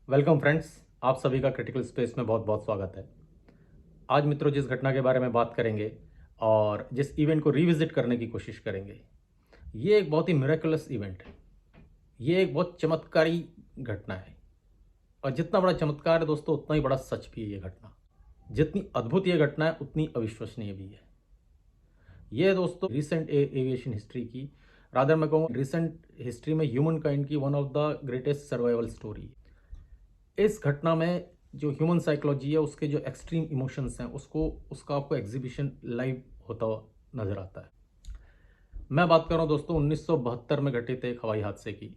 Welcome friends, आप सभी का क्रिटिकल स्पेस में बहुत बहुत स्वागत है। आज मित्रों जिस घटना के बारे में बात करेंगे और जिस इवेंट को रिविजिट करने की कोशिश करेंगे, ये एक बहुत ही मिरेकुलस इवेंट है। ये एक बहुत चमत्कारी घटना है और जितना बड़ा चमत्कार है दोस्तों उतना ही बड़ा सच भी है ये घटना। जितनी अद्भुत ये घटना है उतनी अविश्वसनीय भी है। ये दोस्तों रिसेंट एविएशन हिस्ट्री की, रादर मैं कहूँ रिसेंट हिस्ट्री में ह्यूमन काइंड की one of the greatest survival story. इस घटना में जो ह्यूमन साइकोलॉजी है, उसके जो एक्सट्रीम इमोशंस हैं, उसका आपको एग्जीबिशन लाइव होता हुआ नजर आता है। मैं बात कर रहा हूँ दोस्तों 1972 में घटित एक हवाई हादसे की,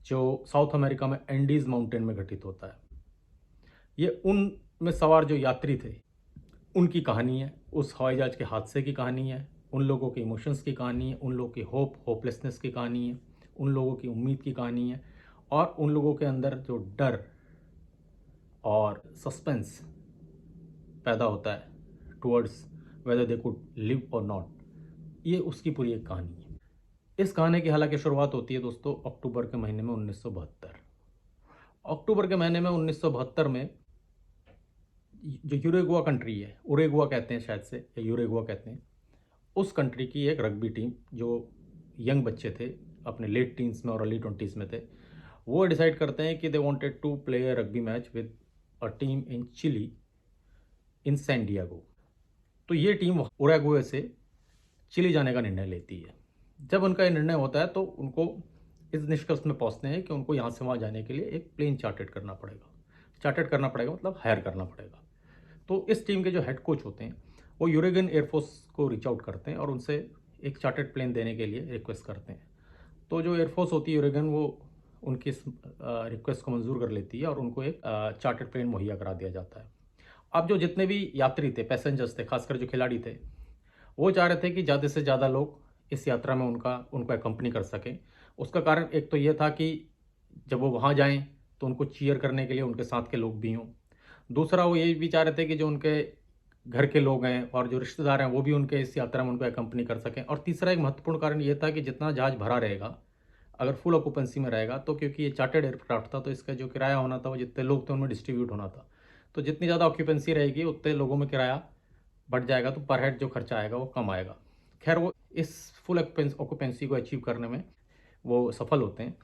जो साउथ अमेरिका में एंडीज माउंटेन में घटित होता है। ये उन में सवार जो यात्री थे उनकी कहानी है, उस हवाई जहाज के हादसे की कहानी है, उन लोगों के इमोशंस की कहानी है, उन लोगों की होपलेसनेस की कहानी है, उन लोगों की उम्मीद की कहानी है और उन लोगों के अंदर जो डर और सस्पेंस पैदा होता है towards whether they could live और नॉट, ये उसकी पूरी एक कहानी है। इस कहानी की हालांकि शुरुआत होती है दोस्तों अक्टूबर के महीने में 1972। अक्टूबर के महीने में 1972 में जो यूरेगुआ कंट्री है, उरेगुआ कहते हैं शायद से, या यूरेगुआ कहते हैं, उस कंट्री की एक रग्बी टीम, जो यंग बच्चे थे अपने लेट टीन्स में और अर्ली ट्वेंटीज़ में थे, वो डिसाइड करते हैं कि they wanted to play a rugby match with a team in Chile in San Diego. तो ये टीम उरुग्वे से चिली जाने का निर्णय लेती है। जब उनका ये निर्णय होता है तो उनको इस निष्कर्ष में पहुंचते हैं कि उनको यहाँ से वहाँ जाने के लिए एक प्लेन चार्टेड करना पड़ेगा। चार्टेड करना पड़ेगा मतलब हायर करना पड़ेगा। तो इस टीम के जो हेड कोच होते हैं वो यूरेगन एयरफोर्स को रीच आउट करते हैं और उनसे एक चार्टेड प्लेन देने के लिए रिक्वेस्ट करते हैं। तो जो एयरफोर्स होती है यूरेगन, वो उनकी इस रिक्वेस्ट को मंजूर कर लेती है और उनको एक चार्टेड प्लेन मुहैया करा दिया जाता है। अब जो जितने भी यात्री थे, पैसेंजर्स थे, खासकर जो खिलाड़ी थे, वो चाह रहे थे कि ज़्यादा से ज़्यादा लोग इस यात्रा में उनको एकम्पनी कर सकें। उसका कारण एक तो ये था कि जब वो वहाँ जाएं तो उनको चीयर करने के लिए उनके साथ के लोग भी हों। दूसरा वो ये भी चाह रहे थे कि जो उनके घर के लोग हैं और जो रिश्तेदार हैं वो भी उनके इस यात्रा में उनको एकम्पनी कर सकें। और तीसरा एक महत्वपूर्ण कारण ये था कि जितना जहाज़ भरा रहेगा, अगर फुल ऑक्यूपेंसी में रहेगा, तो क्योंकि ये चार्टर्ड एयरक्राफ्ट था तो इसका जो किराया होना था वो जितने लोग थे उनमें डिस्ट्रीब्यूट होना था। तो जितनी ज़्यादा ऑक्यूपेंसी रहेगी उतने लोगों में किराया बढ़ जाएगा, तो पर हेड जो खर्चा आएगा वो कम आएगा। खैर, वो इस फुल ऑक्यूपेंसी को अचीव करने में वो सफल होते हैं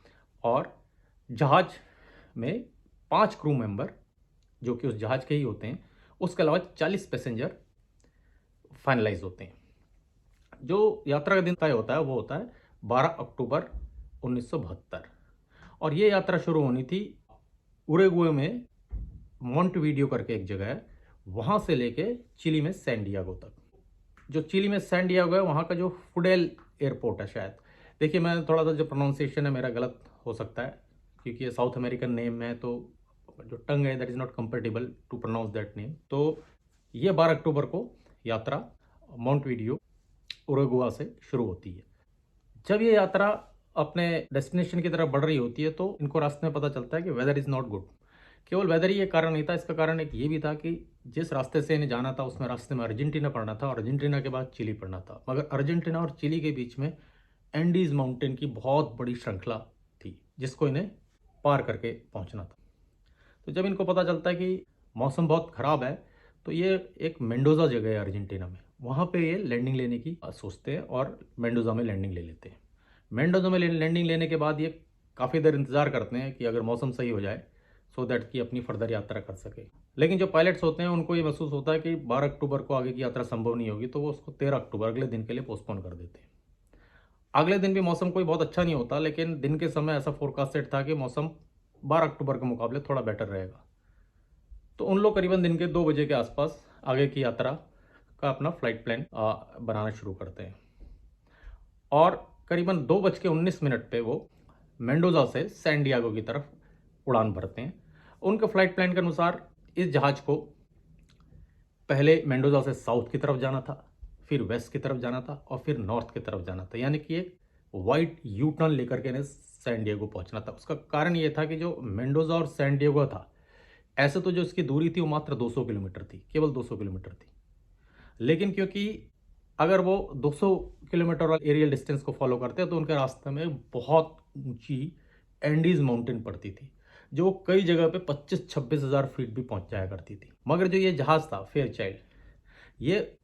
और जहाज में 5 क्रू मेंबर जो कि उस जहाज के ही होते हैं, उसके अलावा 40 पैसेंजर फाइनलाइज होते हैं। जो यात्रा का दिन तय होता है वो होता है 12 अक्टूबर 1972 और ये यात्रा शुरू होनी थी उरुग्वे में मोंटेवीडियो करके एक जगह है, वहाँ से लेके चिली में सैन डियागो तक। जो चिली में सैन डियागो है वहाँ का जो फुडेल एयरपोर्ट है शायद, देखिए मैं थोड़ा सा जो प्रोनाउंसिएशन है मेरा गलत हो सकता है क्योंकि ये साउथ अमेरिकन नेम है, तो जो टंग है that is not compatible to pronounce that name. तो ये 12 अक्टूबर को यात्रा मोंटेवीडियो उरुग्वे से शुरू होती है। जब ये यात्रा अपने डेस्टिनेशन की तरफ बढ़ रही होती है तो इनको रास्ते में पता चलता है कि वेदर इज़ नॉट गुड। केवल वेदर ही एक कारण नहीं था, इसका कारण एक ये भी था कि जिस रास्ते से इन्हें जाना था उसमें रास्ते में अर्जेंटीना पड़ना था और अर्जेंटीना के बाद चिली पड़ना था, मगर अर्जेंटीना और चिली के बीच में एंडीज माउंटेन की बहुत बड़ी श्रृंखला थी जिसको इन्हें पार करके पहुंचना था। तो जब इनको पता चलता है कि मौसम बहुत ख़राब है, तो ये एक मेंडोजा जगह है अर्जेंटीना में, वहाँ पे ये लैंडिंग लेने की सोचते हैं और मेंडोजा में लैंडिंग ले लेते हैं। मेंडोजा में लैंडिंग लेने के बाद ये काफ़ी देर इंतज़ार करते हैं कि अगर मौसम सही हो जाए सो दैट कि अपनी फर्दर यात्रा कर सके। लेकिन जो पायलट्स होते हैं उनको ये महसूस होता है कि 12 अक्टूबर को आगे की यात्रा संभव नहीं होगी, तो वो उसको 13 अक्टूबर अगले दिन के लिए पोस्टपोन कर देते हैं। अगले दिन भी मौसम कोई बहुत अच्छा नहीं होता, लेकिन दिन के समय ऐसा फोरकास्टेड था कि मौसम 12 अक्टूबर के मुकाबले थोड़ा बेटर रहेगा। तो उन लोग करीबन दिन के 2 बजे के आसपास आगे की यात्रा का अपना फ्लाइट प्लान बनाना शुरू करते हैं और करीबन 2:19 पे वो मेंडोजा से सैन डियागो की तरफ उड़ान भरते हैं। उनके फ्लाइट प्लान के अनुसार इस जहाज को पहले मेंडोजा से साउथ की तरफ जाना था, फिर वेस्ट की तरफ जाना था और फिर नॉर्थ की तरफ जाना था, यानी कि एक वाइट यू टर्न लेकर के इन्हें सैन डिएगो पहुंचना था। उसका कारण ये था कि जो मेंडोजा और सैन डिएगो था, ऐसे तो जो इसकी दूरी थी वो मात्र 200 किलोमीटर थी, केवल 200 किलोमीटर थी, लेकिन क्योंकि अगर वो 200 किलोमीटर वाले एरियल डिस्टेंस को फॉलो करते तो उनके रास्ते में बहुत ऊंची एंडीज माउंटेन पड़ती थी, जो कई जगह पे 25-26 हज़ार फीट भी पहुंच जाया करती थी। मगर जो ये जहाज़ था फेयरचाइल्ड, ये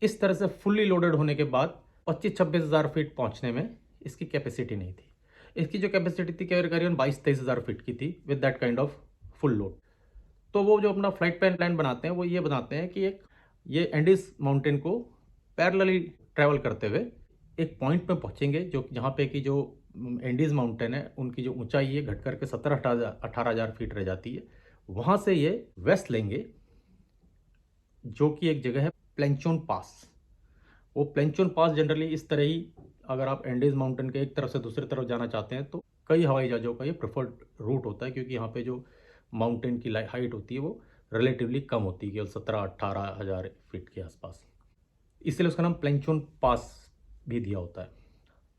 इस तरह से फुल्ली लोडेड होने के बाद 25-26 हज़ार फीट पहुंचने में इसकी कैपेसिटी नहीं थी। इसकी जो कैपेसिटी थी करीबन 22-23 हज़ार फीट की थी with that kind of full load. तो वो जो अपना फ्लाइट प्लान बनाते हैं वो ये बनाते हैं कि एक ये एंडीज माउंटेन को पैरेलली ट्रैवल करते हुए एक पॉइंट में पहुंचेंगे जो जहाँ पे कि जो एंडीज माउंटेन है उनकी जो ऊंचाई है घट करके 17-18 हज़ार फीट रह जाती है। वहाँ से ये वेस्ट लेंगे जो कि एक जगह है प्लेंचोन पास। वो प्लेंचोन पास जनरली इस तरह ही, अगर आप एंडीज माउंटेन के एक तरफ से दूसरी तरफ जाना चाहते हैं तो कई हवाई जहाज़ों का ये प्रेफर्ड रूट होता है, क्योंकि यहाँ पे जो माउंटेन की हाइट होती है वो रिलेटिवली कम होती है, केवल 17-18 हज़ार फीट के आसपास। इसलिए उसका नाम प्लेंचोन पास भी दिया होता है।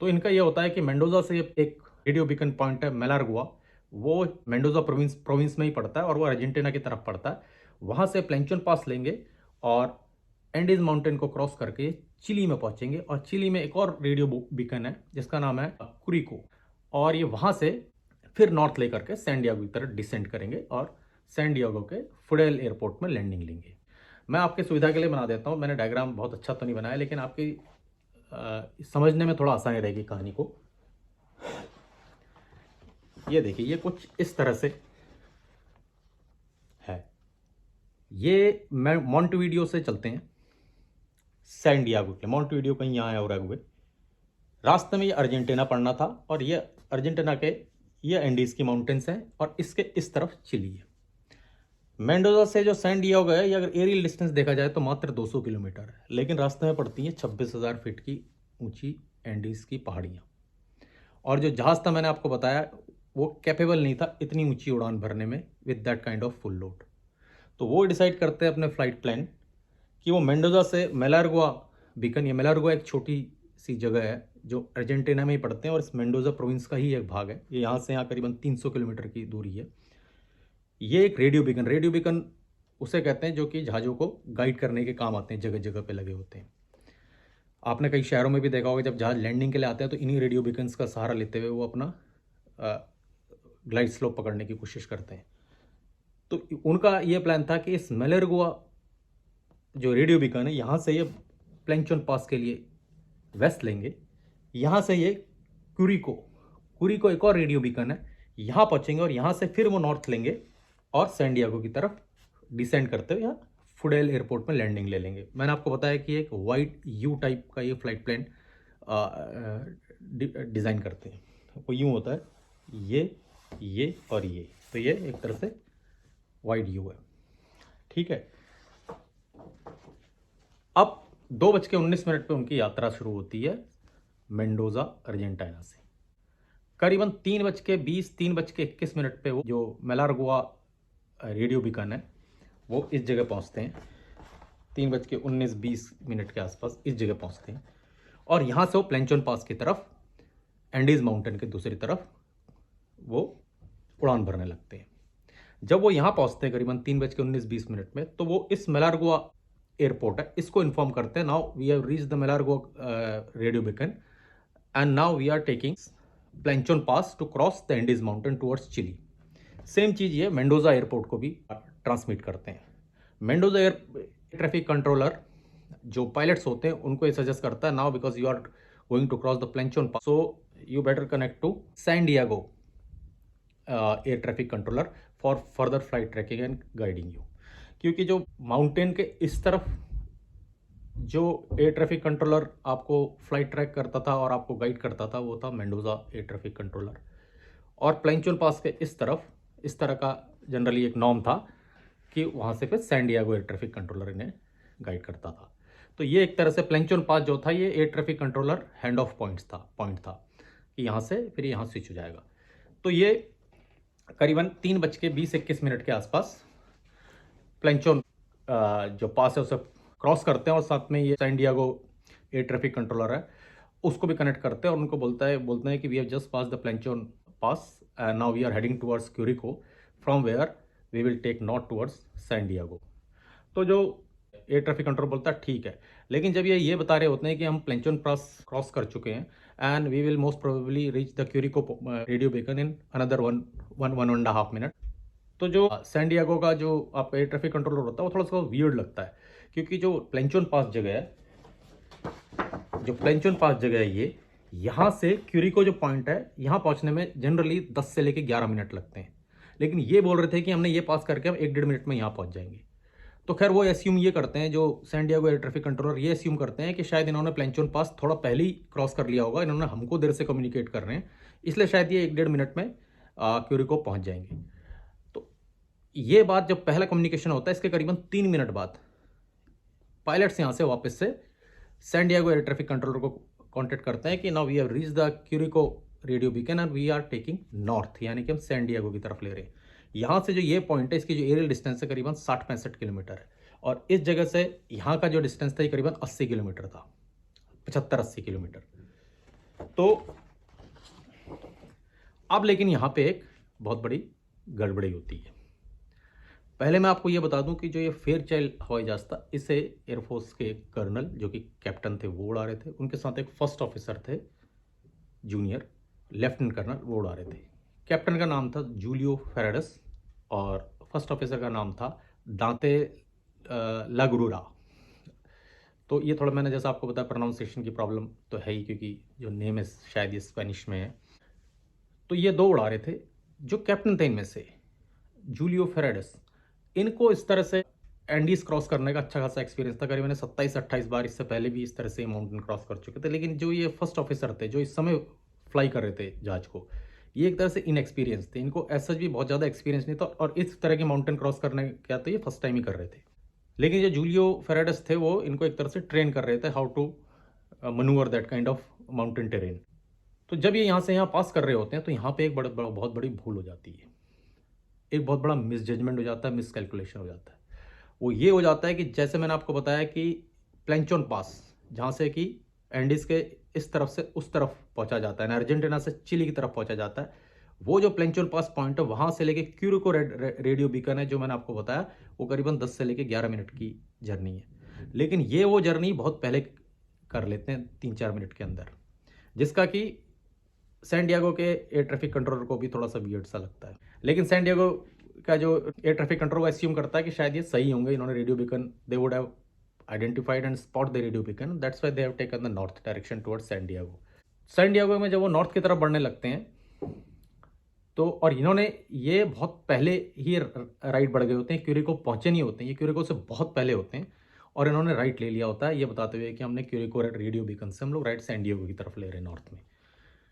तो इनका ये होता है कि मेंडोजा से एक रेडियो बीकन पॉइंट है मेलारगुआ, वो मेंडोजा प्रोविंस में ही पड़ता है और वो अर्जेंटीना की तरफ पड़ता है। वहाँ से प्लेंचोन पास लेंगे और एंडीज माउंटेन को क्रॉस करके चिली में पहुंचेंगे, और चिली में एक और रेडियो बीकन है जिसका नाम है कुरिको, और ये वहाँ से फिर नॉर्थ लेकर के सैन डिएगो की तरफ डिसेंड करेंगे और सैन डिएगो के फुडेल एयरपोर्ट में लैंडिंग लेंगे। मैं आपकी सुविधा के लिए बना देता हूँ, मैंने डायग्राम बहुत अच्छा तो नहीं बनाया, लेकिन आपकी समझने में थोड़ा आसानी रहेगी कहानी को। ये देखिए, ये कुछ इस तरह से है। ये मॉन्टेविडियो से चलते हैं सैन डिएगो के लिए। मॉन्टेविडियो कहीं यहाँ है उरुग्वे, रास्ते में ये अर्जेंटीना पड़ना था, और ये अर्जेंटीना के ये एंडीज की माउंटेन्स हैं, और इसके इस तरफ चिली है। मेंडोजा से जो सैन डिएगो है, ये अगर एरियल डिस्टेंस देखा जाए तो मात्र 200 किलोमीटर है, लेकिन रास्ते में पड़ती हैं 26,000 फीट की ऊंची एंडीज की पहाड़ियाँ। और जो जहाज़ था मैंने आपको बताया वो कैपेबल नहीं था इतनी ऊंची उड़ान भरने में with that kind of full load. तो वो डिसाइड करते हैं अपने फ्लाइट प्लान कि वो मेंडोजा से मेलारगुआ बीकन, ये मेलारगुआ एक छोटी सी जगह है जो अर्जेंटीना में ही पड़ते हैं और इस मेंडोजा प्रोविंस का ही एक भाग है। ये यहाँ से यहाँ करीबन 300 किलोमीटर की दूरी है। ये एक रेडियो बीकन उसे कहते हैं जो कि जहाज़ों को गाइड करने के काम आते हैं, जगह जगह पे लगे होते हैं। आपने कई शहरों में भी देखा होगा, जब जहाज़ लैंडिंग के लिए आते हैं तो इन्हीं रेडियो बीकन्स का सहारा लेते हुए वो अपना ग्लाइड स्लोप पकड़ने की कोशिश करते हैं। तो उनका ये प्लान था कि इस मेलारगुआ जो रेडियो बीकन है यहाँ से ये प्लेंचोन पास के लिए वेस्ट लेंगे, यहाँ से ये कुरिको एक और रेडियो बीकन है, यहाँ पहुँचेंगे और यहाँ से फिर वो नॉर्थ लेंगे और सैन डिएगो की तरफ डिसेंड करते हुए यहाँ फुडेल एयरपोर्ट में लैंडिंग ले लेंगे। मैंने आपको बताया कि एक वाइट यू टाइप का ये फ्लाइट प्लान डिज़ाइन करते हैं। वो यूँ होता है, ये और ये, तो ये एक तरह से वाइड यू है, ठीक है। अब 2:19 पे उनकी यात्रा शुरू होती है मेंडोजा अर्जेंटीना से। करीबन 3:21 पे वो जो मेलारगुआ रेडियो बीकन है वो इस जगह पहुंचते हैं। 3:19-20 के आसपास इस जगह पहुंचते हैं, और यहाँ से वो प्लेंचोन पास की तरफ एंडीज माउंटेन के दूसरी तरफ वो उड़ान भरने लगते हैं। जब वो यहाँ पहुँचते हैं करीबन 3:19-20 में, तो वो इस मेलारगुआ एयरपोर्ट है इसको इन्फॉर्म करते हैं, now we have reached the Malargue radio beacon and now we are taking Planchon pass to cross the Andes mountain towards Chile. Same चीज़ ये मेंडोजा एयरपोर्ट को भी ट्रांसमिट करते हैं। मेंडोजा एयर ट्रैफिक कंट्रोलर जो pilots होते हैं उनको ये सजेस्ट करता है, now because you are going to cross the Planchon pass, so you better connect to San Diego air traffic controller for further flight tracking and guiding you. क्योंकि जो mountain के इस तरफ जो एयर ट्रैफिक कंट्रोलर आपको flight track करता था और आपको गाइड करता था वो था मेंडोजा एयर ट्रैफिक कंट्रोलर, और प्लेंचोन पास के इस तरफ इस तरह का जनरली एक नॉर्म था कि वहाँ से फिर San Diego air traffic controller इन्हें गाइड करता था। तो ये एक तरह से प्लेंचोन पास जो था ये air traffic controller hand of point था कि यहाँ से फिर यहाँ स्विच हो जाएगा। तो ये करीबन 3:20-21 के आसपास प्लेंचोन जो पास है उसे क्रॉस करते हैं, और साथ में ये San Diego air traffic controller है उसको भी कनेक्ट करते हैं, और उनको बोलते हैं कि we have just pass the Planchon pass and now we are heading towards Curico from where we will take north towards San Diego. तो जो एयर ट्रैफिक कंट्रोल बोलता है ठीक है, लेकिन जब ये बता रहे होते हैं कि हम प्लेंचोन पास क्रॉस कर चुके हैं and we will most probably reach the Curico radio beacon in another one and a half minute. तो जो सैन डिएगो का जो आपका एयर ट्रैफिक कंट्रोलर होता है वो थोड़ा सा वियर्ड लगता है, क्योंकि जो प्लेंचोन पास जगह है, ये यहाँ से क्यूरिको जो पॉइंट है यहाँ पहुँचने में जनरली 10 से लेके 11 मिनट लगते हैं, लेकिन ये बोल रहे थे कि हमने ये पास करके हम 1-1.5 मिनट में यहाँ पहुँच जाएंगे। तो खैर वो एस्यूम ये करते हैं, जो San Diego air traffic controller ये एस्यूम करते हैं कि शायद इन्होंने प्लेंचोन पास थोड़ा पहले ही क्रॉस कर लिया होगा, इन्होंने हमको देर से कम्युनिकेट कर रहे हैं, इसलिए शायद ये 1-1.5 मिनट में क्यूरिको पहुँच जाएंगे। तो ये बात जब पहला कम्युनिकेशन होता है इसके करीबन 3 मिनट बाद पायलट्स यहाँ से वापस से San Diego air traffic controller को कॉन्टेक्ट करते हैं कि now we have reach the Curico radio beacon and we are taking north, यानी कि हम सैन डिएगो की तरफ ले रहे हैं। यहाँ से जो ये पॉइंट है इसकी जो एरियल डिस्टेंस है करीबन 60-65 किलोमीटर है, और इस जगह से यहाँ का जो डिस्टेंस था ये करीबन 80 किलोमीटर था, 75-80 किलोमीटर। तो अब लेकिन यहाँ पे एक बहुत बड़ी गड़बड़ी होती है। पहले मैं आपको ये बता दूं कि जो ये फेयरचाइल्ड हवाई जहाज था इसे एयरफोर्स के कर्नल जो कि कैप्टन थे वो उड़ा रहे थे, उनके साथ एक फर्स्ट ऑफिसर थे जूनियर लेफ्टिनेंट कर्नल वो उड़ा रहे थे। कैप्टन का नाम था जूलियो फेरेडस और फर्स्ट ऑफिसर का नाम था दांते लागुरुरा। तो ये थोड़ा मैंने जैसा आपको बताया प्रोनाउंसिएशन की प्रॉब्लम तो है ही, क्योंकि जो नेम है शायद ये स्पेनिश में है। तो ये दो उड़ा रहे थे। जो कैप्टन थे इनमें से जूलियो फेरेडस, इनको इस तरह से एंडीज क्रॉस करने का अच्छा खासा एक्सपीरियंस था, करीबन 27-28 बार इससे पहले भी इस तरह से माउंटेन क्रॉस कर चुके थे। लेकिन जो ये फर्स्ट ऑफिसर थे जो इस समय फ्लाई कर रहे थे जहाज को, ये एक तरह से इनएक्सपीरियंस थे, इनको ऐसा भी बहुत ज़्यादा एक्सपीरियंस नहीं था, और इस तरह के माउंटेन क्रॉस करने क्या तो ये फर्स्ट टाइम ही कर रहे थे। लेकिन जो जूलियो फेरेडस थे वो इनको एक तरह से ट्रेन कर रहे थे how to manoeuvre that kind of mountain terrain. तो जब ये यहाँ से यहाँ पास कर रहे होते हैं तो यहाँ पे एक बहुत बड़ी भूल हो जाती है, एक बहुत बड़ा मिसजजमेंट हो जाता है, मिसकैलकुलेशन हो जाता है। वो ये हो जाता है कि जैसे मैंने आपको बताया कि प्लेंचोन पास जहाँ से कि एंडीज के इस तरफ से उस तरफ पहुँचा जाता है, अर्जेंटीना से चिली की तरफ पहुँचा जाता है, वो जो प्लेंचोन पास पॉइंट है वहाँ से लेके क्यूरिको रेडियो बीकन है जो मैंने आपको बताया, वो करीबन 10 से लेके 11 मिनट की जर्नी है। लेकिन ये वो जर्नी बहुत पहले कर लेते हैं 3-4 मिनट के अंदर, जिसका कि सैन डिएगो के एयर ट्रैफिक कंट्रोलर को भी थोड़ा सा वियर्ड सा लगता है। लेकिन सैन डिएगो का जो एयर ट्रैफिक कंट्रोलर एस्यूम करता है कि शायद ये सही होंगे, इन्होंने radio beacon they would have identified and spot the radio beacon, that's why they have taken the north direction towards San Diego. San Diego में जब वो नॉर्थ की तरफ बढ़ने लगते हैं तो, और इन्होंने ये बहुत पहले ही राइट बढ़ गए होते हैं, क्यूरिको पहुंचे नहीं होते हैं, ये क्यूरिको से बहुत पहले होते हैं, और इन्होंने राइट ले लिया होता है ये बताते हुए कि हमने क्यूरिको रेडियो बीकन से हम लोग राइट सैन डिएगो की तरफ ले रहे हैं नॉर्थ में।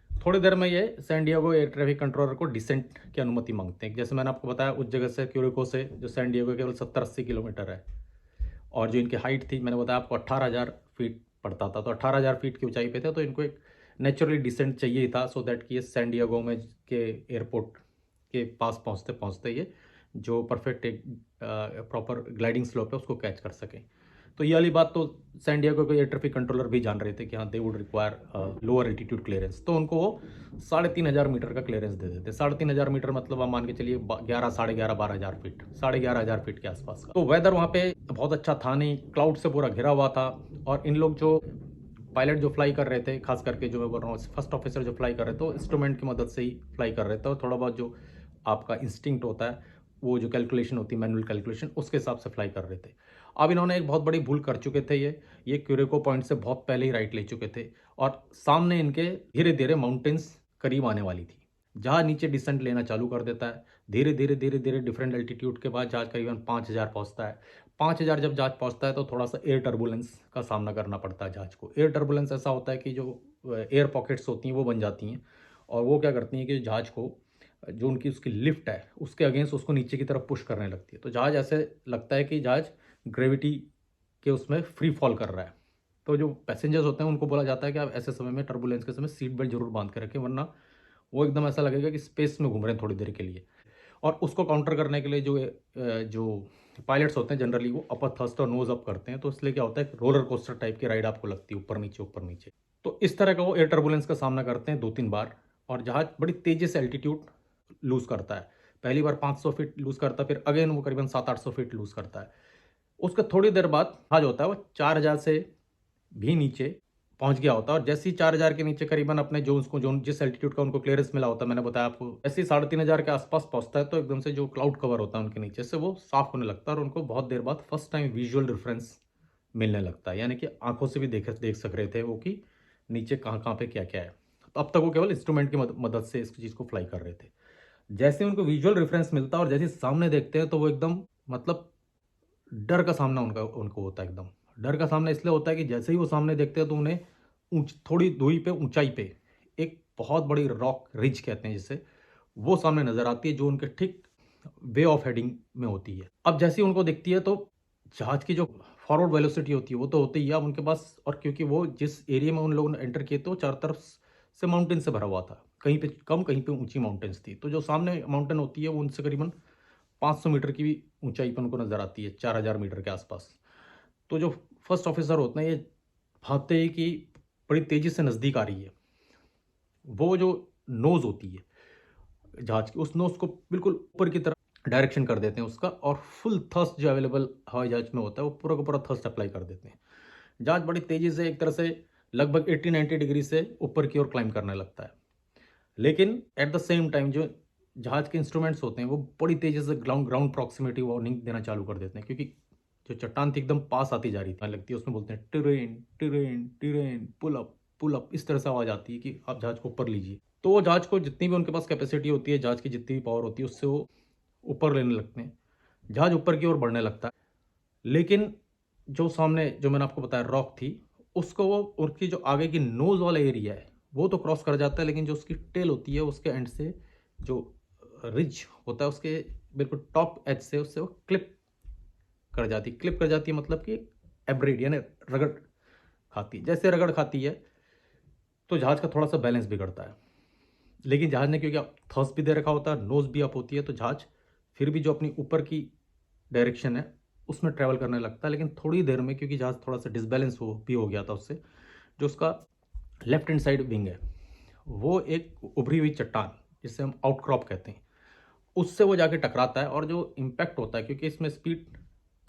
थोड़ी देर में ये San Diego air traffic controller को डिसेंट की अनुमति मांगते हैं। जैसे मैंने आपको बताया उस जगह से क्यूरिको से जो सैन डिएगो केवल 70-80 किलोमीटर है, और जो इनकी हाइट थी मैंने बताया आपको 18,000 फीट पड़ता था, तो 18,000 फीट की ऊंचाई पे थे, तो इनको एक नेचुरली डिसेंट चाहिए था सो दैट कि ये सैन डिएगो में के एयरपोर्ट के पास पहुँचते पहुँचते ये जो परफेक्ट एक प्रॉपर ग्लाइडिंग स्लोप है उसको कैच कर सकें। तो ये वाली बात तो सैन डिएगो के एयर ट्रैफिक कंट्रोलर भी जान रहे थे कि हाँ they would require lower altitude clearance, तो उनको वो 3,500 मीटर का क्लियरेंस दे देते। 3,500 मीटर मतलब आप मान के चलिए 11-12,500 फीट, 11,500 फीट के आसपास का। तो वेदर वहाँ पे बहुत अच्छा था नहीं, क्लाउड से पूरा घिरा हुआ था, और इन लोग जो पायलट जो फ्लाई कर रहे थे, खास करके जो मैं बोल रहा हूँ फर्स्ट ऑफिसर जो फ्लाई कर रहे थे, तो इंस्ट्रूमेंट की मदद से ही फ्लाई कर रहे थे, और थोड़ा बहुत जो आपका इंस्टिंक्ट होता है वो जो कैलकुलेशन होती है मैनुअल कैलकुलेशन उसके हिसाब से फ्लाई कर रहे थे। अब इन्होंने एक बहुत बड़ी भूल कर चुके थे, ये क्यूरिको पॉइंट से बहुत पहले ही राइट ले चुके थे, और सामने इनके धीरे धीरे माउंटेन्स करीब आने वाली थी। जहाज नीचे डिसेंट लेना चालू कर देता है, धीरे धीरे डिफरेंट एल्टीट्यूड के बाद जहाज करीबन 5,000 पहुँचता है। 5,000 जब जहाज पहुँचता है तो थोड़ा सा एयर टर्बुलेंस का सामना करना पड़ता है जहाज को। एयर टर्बुलेंस ऐसा होता है कि जो एयर पॉकेट्स होती हैं वो बन जाती हैं, और वो क्या करती हैं कि जहाज को जो उनकी उसकी लिफ्ट है उसके अगेंस्ट उसको नीचे की तरफ पुश करने लगती है। तो जहाज ऐसे लगता है कि जहाज ग्रेविटी के उसमें फ्री फॉल कर रहा है। तो जो पैसेंजर्स होते हैं उनको बोला जाता है कि आप ऐसे समय में टर्बुलेंस के समय सीट बेल्ट जरूर बांध के रखें, वरना वो एकदम ऐसा लगेगा कि स्पेस में घूम रहे हैं थोड़ी देर के लिए। और उसको काउंटर करने के लिए जो पायलट्स होते हैं जनरली वो अपर थर्स्ट और नोज अप करते हैं, तो इसलिए क्या होता है रोलर कोस्टर टाइप की राइड आपको लगती है ऊपर नीचे। तो इस तरह का वो एयर टर्बुलेंस का सामना करते हैं 2-3 बार, और जहाज बड़ी तेज़ी से एल्टीट्यूड लूज़ करता है। पहली बार 500 फीट लूज़ करता है, फिर अगेन वो करीबन 700-800 फीट लूज़ करता है। उसका थोड़ी देर बाद जहाज होता है वो 4,000 से भी नीचे पहुंच गया होता है। और जैसे ही 4000 के नीचे करीबन अपने जो उसको जो जिस एल्टीट्यूड का उनको क्लियरेंस मिला होता है, मैंने बताया आपको, जैसे ही 3500 के आसपास पहुंचता है तो एकदम से जो क्लाउड कवर होता है उनके नीचे से वो साफ होने लगता है और उनको बहुत देर बाद फर्स्ट टाइम विजुअल रेफरेंस मिलने लगता है, यानी कि आंखों से भी देख सक रहे थे वो कि नीचे कहाँ कहाँ पे क्या क्या है। तो अब तक वो केवल इंस्ट्रूमेंट की मदद से इस चीज़ को फ्लाई कर रहे थे। जैसे उनको विजुअल रेफरेंस मिलता है और जैसे सामने देखते हैं तो वो एकदम मतलब डर का सामना उनका उनको होता है एकदम। डर का सामना इसलिए होता है कि जैसे ही वो सामने देखते हैं तो उन्हें थोड़ी दूरी पे ऊंचाई पे एक बहुत बड़ी रॉक रिज कहते हैं जिसे, वो सामने नजर आती है जो उनके ठीक वे ऑफ हेडिंग में होती है। अब जैसे ही उनको दिखती है तो जहाज की जो फॉरवर्ड वेलोसिटी होती है वो तो होती ही है अब उनके पास, और क्योंकि वो जिस एरिया में उन लोगों ने एंटर किए थे वो चारों तरफ से माउंटेन से भरा हुआ था, कहीं पे कम कहीं पे ऊंची माउंटेन्स थी। तो जो सामने माउंटेन होती है वो उनसे करीबन 500 मीटर की भी ऊंचाई पर उनको नजर आती है, 4000 मीटर के आसपास। तो जो फर्स्ट ऑफिसर होते हैं ये भाबते हैं कि बड़ी तेजी से नज़दीक आ रही है। वो जो नोज़ होती है जहाज की, उस नोज़ को बिल्कुल ऊपर की तरफ डायरेक्शन कर देते हैं उसका, और फुल थर्स्ट जो अवेलेबल हवाई जहाज में होता है वो पूरा का पूरा थर्स्ट अप्लाई कर देते हैं। जहाज बड़ी तेज़ी से एक तरह से लगभग 80-90 डिग्री से ऊपर की ओर क्लाइंब करने लगता है। लेकिन एट द सेम टाइम जो जहाज के इंस्ट्रूमेंट्स होते हैं वो बड़ी तेज़ी से ग्राउंड ग्राउंड प्रॉक्सिमिटी वार्निंग देना चालू कर देते हैं, क्योंकि जो चट्टान थी एकदम पास आती जा रही थी लगती है, उसमें बोलते हैं terrain terrain terrain pull up, इस तरह से आवाज़ आती है कि आप जहाज को ऊपर लीजिए। तो वो जहाज को जितनी भी उनके पास कैपेसिटी होती है, जहाज की जितनी भी पावर होती है, उससे वो ऊपर लेने लगते हैं। जहाज ऊपर की ओर बढ़ने लगता है। लेकिन जो सामने जो मैंने आपको बताया रॉक थी, उसको वो उसकी जो आगे की नोज़ वाला एरिया है वो तो क्रॉस कर जाता है, लेकिन जो उसकी टेल होती है उसके एंड से जो रिज होता है उसके बिल्कुल टॉप एज से उससे वो क्लिप कर जाती है, मतलब कि एब्रेड यानी रगड़ खाती है। जैसे रगड़ खाती है तो जहाज का थोड़ा सा बैलेंस बिगड़ता है। लेकिन जहाज ने क्योंकि थर्स्ट भी दे रखा होता है, नोज भी अप होती है, तो जहाज फिर भी जो अपनी ऊपर की डायरेक्शन है उसमें ट्रैवल करने लगता है। लेकिन थोड़ी देर में क्योंकि जहाज थोड़ा सा डिसबैलेंस हो गया था उससे, जो उसका लेफ्ट हैंड साइड विंग है वो एक उभरी हुई चट्टान जिसे हम आउटक्रॉप कहते हैं, उससे वो जाके टकराता है। और जो इम्पैक्ट होता है, क्योंकि इसमें स्पीड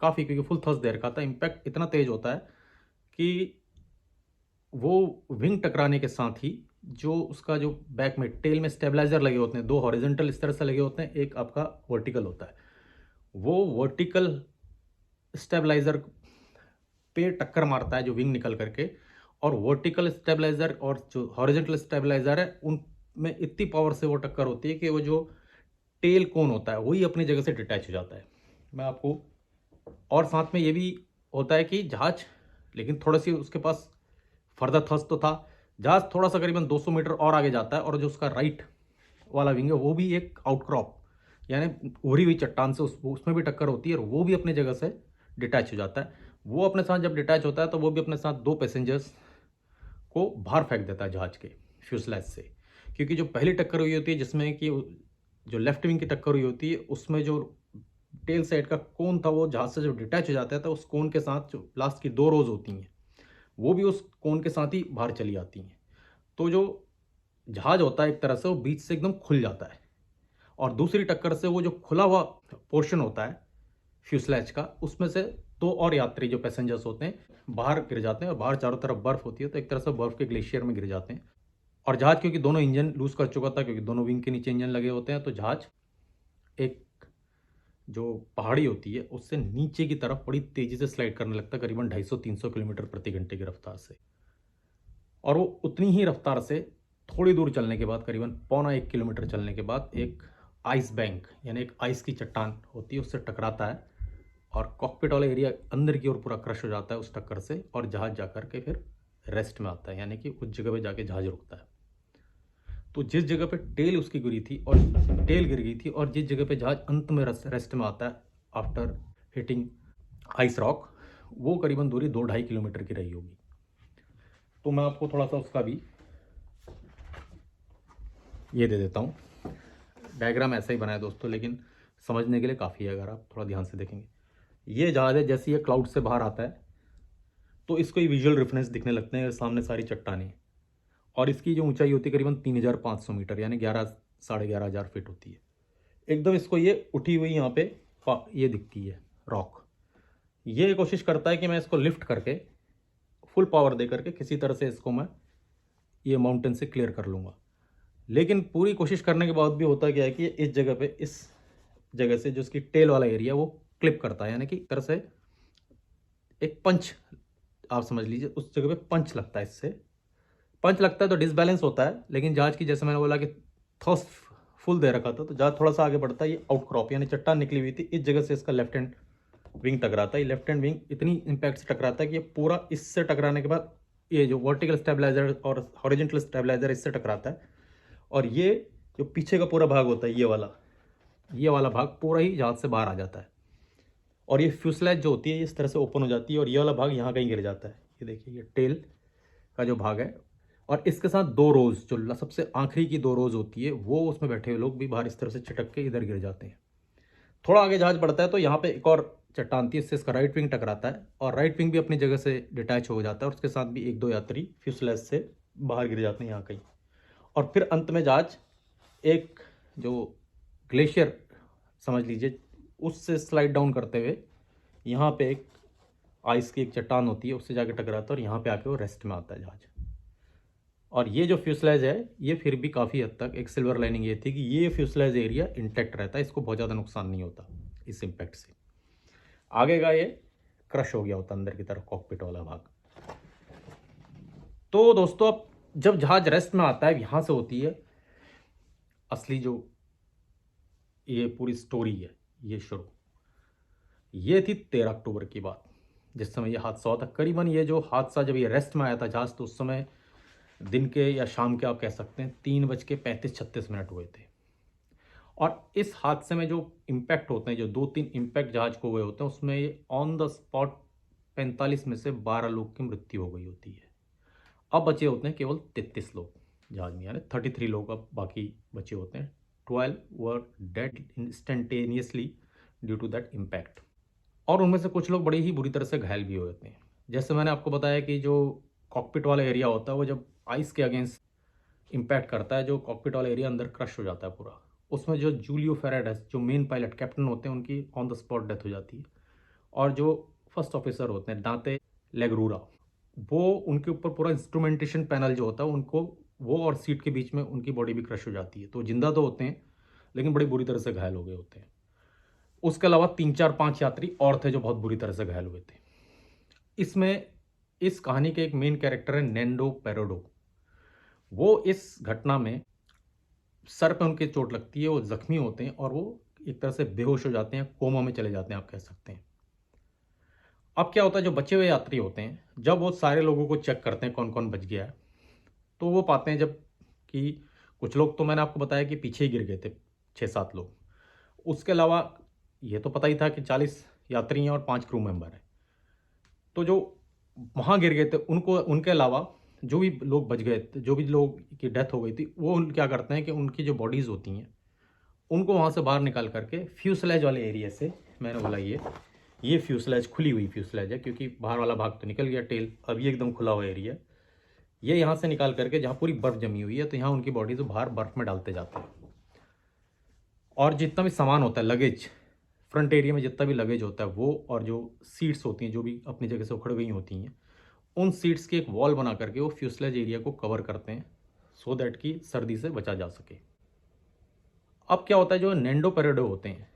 काफ़ी, क्योंकि फुल थर्स्ट दे रखा था, इम्पैक्ट इतना तेज होता है कि वो विंग टकराने के साथ ही जो उसका जो बैक में टेल में स्टेबलाइजर लगे होते हैं, दो हॉरिजॉन्टल इस तरह से लगे होते हैं, एक आपका वर्टिकल होता है। वो वर्टिकल स्टेबलाइजर पे टक्कर मारता है जो विंग निकल करके, और वर्टिकल स्टेबलाइजर और जो हॉरिजॉन्टल स्टेबलाइजर है उनमें इतनी पावर से वो टक्कर होती है कि वो जो टेल कोन होता है वही अपनी जगह से डिटैच हो जाता है। मैं आपको, और साथ में ये भी होता है कि जहाज, लेकिन थोड़ा सी उसके पास फर्दर थर्स्ट तो था, जहाज थोड़ा सा करीबन 200 मीटर और आगे जाता है और जो उसका राइट वाला विंग है वो भी एक आउटक्रॉप यानी उभरी हुई चट्टान से उसमें भी टक्कर होती है और वो भी अपनी जगह से डिटैच हो जाता है। वो अपने साथ जब डिटैच होता है तो वो भी अपने साथ दो पैसेंजर्स को बाहर फेंक देता है जहाज के फ्यूसलेज से, क्योंकि जो पहली टक्कर हुई होती है जिसमें कि जो लेफ्ट विंग की टक्कर हुई होती है उसमें जो टेल साइड का कोन था वो जहाज से जब डिटैच हो जाता है तो उस कोन के साथ जो लास्ट की दो रोज होती हैं वो भी उस कोन के साथ ही बाहर चली आती हैं। तो जो जहाज होता है एक तरह से वो बीच से एकदम खुल जाता है, और दूसरी टक्कर से वो जो खुला हुआ पोर्शन होता है फ्यूसलेज का, उसमें से दो और यात्री जो पैसेंजर्स होते हैं बाहर गिर जाते हैं, और बाहर चारों तरफ बर्फ होती है तो एक तरह से बर्फ के ग्लेशियर में गिर जाते हैं। और जहाज क्योंकि दोनों इंजन लूज कर चुका था, क्योंकि दोनों विंग के नीचे इंजन लगे होते हैं, तो जहाज एक जो पहाड़ी होती है उससे नीचे की तरफ बड़ी तेजी से स्लाइड करने लगता है, करीबन 250-300 किलोमीटर प्रति घंटे की रफ्तार से। और वो उतनी ही रफ्तार से थोड़ी दूर चलने के बाद, करीबन 1.25 किलोमीटर चलने के बाद, एक आइस बैंक यानी एक आइस की चट्टान होती है उससे टकराता है, और कॉकपिट वाला एरिया अंदर की ओर पूरा क्रश हो जाता है उस टक्कर से, और जहाज जाकर के फिर रेस्ट में आता है, यानी कि उस जगह पे जाके जहाज रुकता है। तो जिस जगह पे टेल उसकी गिरी थी और टेल गिर गई थी, और जिस जगह पे जहाज अंत में रेस्ट में आता है आफ्टर हिटिंग आइस रॉक, वो करीबन दूरी 2-2.5 किलोमीटर की रही होगी। तो मैं आपको थोड़ा सा उसका भी ये दे देता हूँ। डायग्राम ऐसा ही बनाया दोस्तों, लेकिन समझने के लिए काफ़ी है अगर आप थोड़ा ध्यान से देखेंगे। ये जहाज है, जैसे ये क्लाउड से बाहर आता है तो इसको ही विजुअल रेफरेंस दिखने लगते हैं सामने सारी चट्टानें, और इसकी जो ऊंचाई होती है करीबन 3500 मीटर यानी 11-11,500 फीट होती है। एकदम इसको ये उठी हुई यहाँ पे ये दिखती है रॉक। ये कोशिश करता है कि मैं इसको लिफ्ट करके फुल पावर दे करके किसी तरह से इसको मैं ये माउंटेन से क्लियर कर लूँगा। लेकिन पूरी कोशिश करने के बाद भी होता क्या है कि इस जगह पे, इस जगह से जो इसकी टेल वाला एरिया वो क्लिप करता है, यानी कि एक तरह से एक पंच, आप समझ लीजिए उस जगह पे पंच लगता है। इससे पंच लगता है तो डिसबैलेंस होता है, लेकिन जहाज की जैसे मैंने बोला कि थ्रस्ट फुल दे रखा था तो जहाज थोड़ा सा आगे बढ़ता है, ये आउट क्रॉप यानी चट्टान निकली हुई थी, इस जगह से इसका लेफ्ट हैंड विंग टकराता है। ये लेफ्ट हैंड विंग इतनी इम्पैक्ट से टकराता है कि ये पूरा इससे टकराने के बाद ये जो वर्टिकल स्टेबलाइजर और हॉरिजॉन्टल स्टेबलाइजर इससे टकराता है, और ये जो पीछे का पूरा भाग होता है ये वाला भाग पूरा ही जहाज से बाहर आ जाता है, और ये फ्यूसलेज जो होती है इस तरह से ओपन हो जाती है, और ये वाला भाग यहाँ कहीं गिर जाता है। ये देखिए ये टेल का जो भाग है, और इसके साथ दो रोज, जो सबसे आखिरी की दो रोज होती है, वो उसमें बैठे हुए लोग भी बाहर इस तरह से छिटक के इधर गिर जाते हैं। थोड़ा आगे जहाज बढ़ता है तो यहाँ पे एक और चट्टान थी, इससे इसका राइट विंग टकराता है, और राइट विंग भी अपनी जगह से डिटैच हो जाता है, और उसके साथ भी एक दो यात्री फ्यूसलेज से बाहर गिर जाते हैं यहाँ कहीं। और फिर अंत में जहाज एक जो ग्लेशियर समझ लीजिए उससे स्लाइड डाउन करते हुए यहाँ पे एक आइस की एक चट्टान होती है, उससे जाके टकराता है, और यहाँ पे आके वो रेस्ट में आता है जहाज। और ये जो फ्यूसलेज है ये फिर भी काफ़ी हद तक एक सिल्वर लाइनिंग ये थी कि ये फ्यूसलेज एरिया इंटैक्ट रहता है, इसको बहुत ज़्यादा नुकसान नहीं होता इस इम्पैक्ट से। आगे का ये क्रश हो गया होता अंदर की तरफ कॉकपिट वाला भाग। तो दोस्तों अब जब जहाज रेस्ट में आता है, यहाँ से होती है असली जो ये पूरी स्टोरी है ये शुरू। ये थी 13 अक्टूबर की बात, जिस समय ये हादसा हुआ था। करीबन ये जो हादसा जब ये रेस्ट में आया था जहाज, तो उस समय दिन के या शाम के आप कह सकते हैं 3:35-36 हुए थे। और इस हादसे में जो इम्पैक्ट होते हैं, जो 2-3 इम्पैक्ट जहाज को हुए होते हैं, उसमें ये ऑन द स्पॉट 45 में से 12 लोग की मृत्यु हो गई होती है। अब बचे होते हैं केवल 33 लोग जहाज में, यानी 33 लोग अब बाकी बचे होते हैं। 12 were dead instantaneously due to that impact, और उनमें से कुछ लोग बड़ी ही बुरी तरह से घायल भी हुए होते हैं। जैसे मैंने आपको बताया कि जो कॉकपिट वाला एरिया होता है वो जब आइस के अगेंस्ट इम्पैक्ट करता है, जो कॉकपिट वाला एरिया अंदर क्रश हो जाता है पूरा, उसमें जो जूलियो फेरेडेस जो मेन पायलट कैप्टन होते हैं उनकी ऑन द स्पॉट डेथ हो जाती है, और जो फर्स्ट ऑफिसर होते हैं दांते लेगरूरा, वो उनके ऊपर पूरा इंस्ट्रूमेंटेशन पैनल जो होता है उनको, वो और सीट के बीच में उनकी बॉडी भी क्रश हो जाती है। तो जिंदा तो होते हैं लेकिन बड़ी बुरी तरह से घायल हो गए होते हैं। उसके अलावा 3-4-5 यात्री और थे जो बहुत बुरी तरह से घायल हुए थे। इसमें इस कहानी के एक मेन कैरेक्टर है नेंडो पेरोडो। वो इस घटना में सर पे उनके चोट लगती है, वो जख्मी होते हैं, और वो एक तरह से बेहोश हो जाते हैं, कोमा में चले जाते हैं आप कह सकते हैं। अब क्या होता है, जो बचे हुए यात्री होते हैं जब वो सारे लोगों को चेक करते हैं कौन कौन बच गया है, तो वो पाते हैं जब कि कुछ लोग तो मैंने आपको बताया कि पीछे ही गिर गए थे, 6-7 लोग। उसके अलावा ये तो पता ही था कि 40 यात्री हैं और 5 क्रू मेंबर हैं। तो जो वहाँ गिर गए थे उनको, उनके अलावा जो भी लोग बच गए थे, जो भी लोग की डेथ हो गई थी, वो क्या करते हैं कि उनकी जो बॉडीज़ होती हैं उनको वहाँ से बाहर निकाल करके फ्यूसलेज वाले एरिया से, मैंने बोला ये फ्यूसलेज खुली हुई फ्यूसलेज है क्योंकि बाहर वाला भाग तो निकल गया टेल, अब ये एकदम खुला हुआ एरिया, ये यहाँ से निकाल करके जहाँ पूरी बर्फ़ जमी हुई है तो यहाँ उनकी बॉडीज़ बाहर बर्फ़ में डालते जाते हैं। और जितना भी सामान होता है, लगेज, फ्रंट एरिया में जितना भी लगेज होता है वो, और जो सीट्स होती हैं जो भी अपनी जगह से उखड़ गई होती हैं, उन सीट्स की एक वॉल बना करके वो फ्यूसलेज एरिया को कवर करते हैं सो दैट कि सर्दी से बचा जा सके। अब क्या होता है, जो नेंडो पेरेडो होते हैं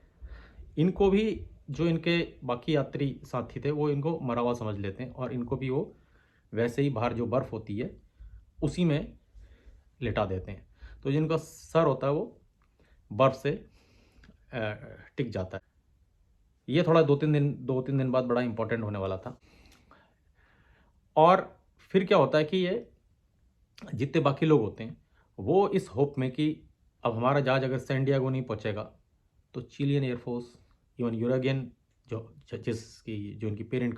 इनको भी, जो इनके बाकी यात्री साथी थे वो इनको मरा हुआ समझ लेते हैं, और इनको भी वो वैसे ही बाहर जो बर्फ़ होती है उसी में लिटा देते हैं। तो जिनका सर होता है वो बर्फ़ से टिक जाता है। ये थोड़ा 2-3 दिन बाद बड़ा इंपॉर्टेंट होने वाला था। और फिर क्या होता है कि ये जितने बाकी लोग होते हैं वो इस होप में कि अब हमारा जहाज अगर सैन डिएगो नहीं पहुंचेगा तो चिलियन एयरफोर्स, इवन यूरोगियन जो इनकी पेरेंट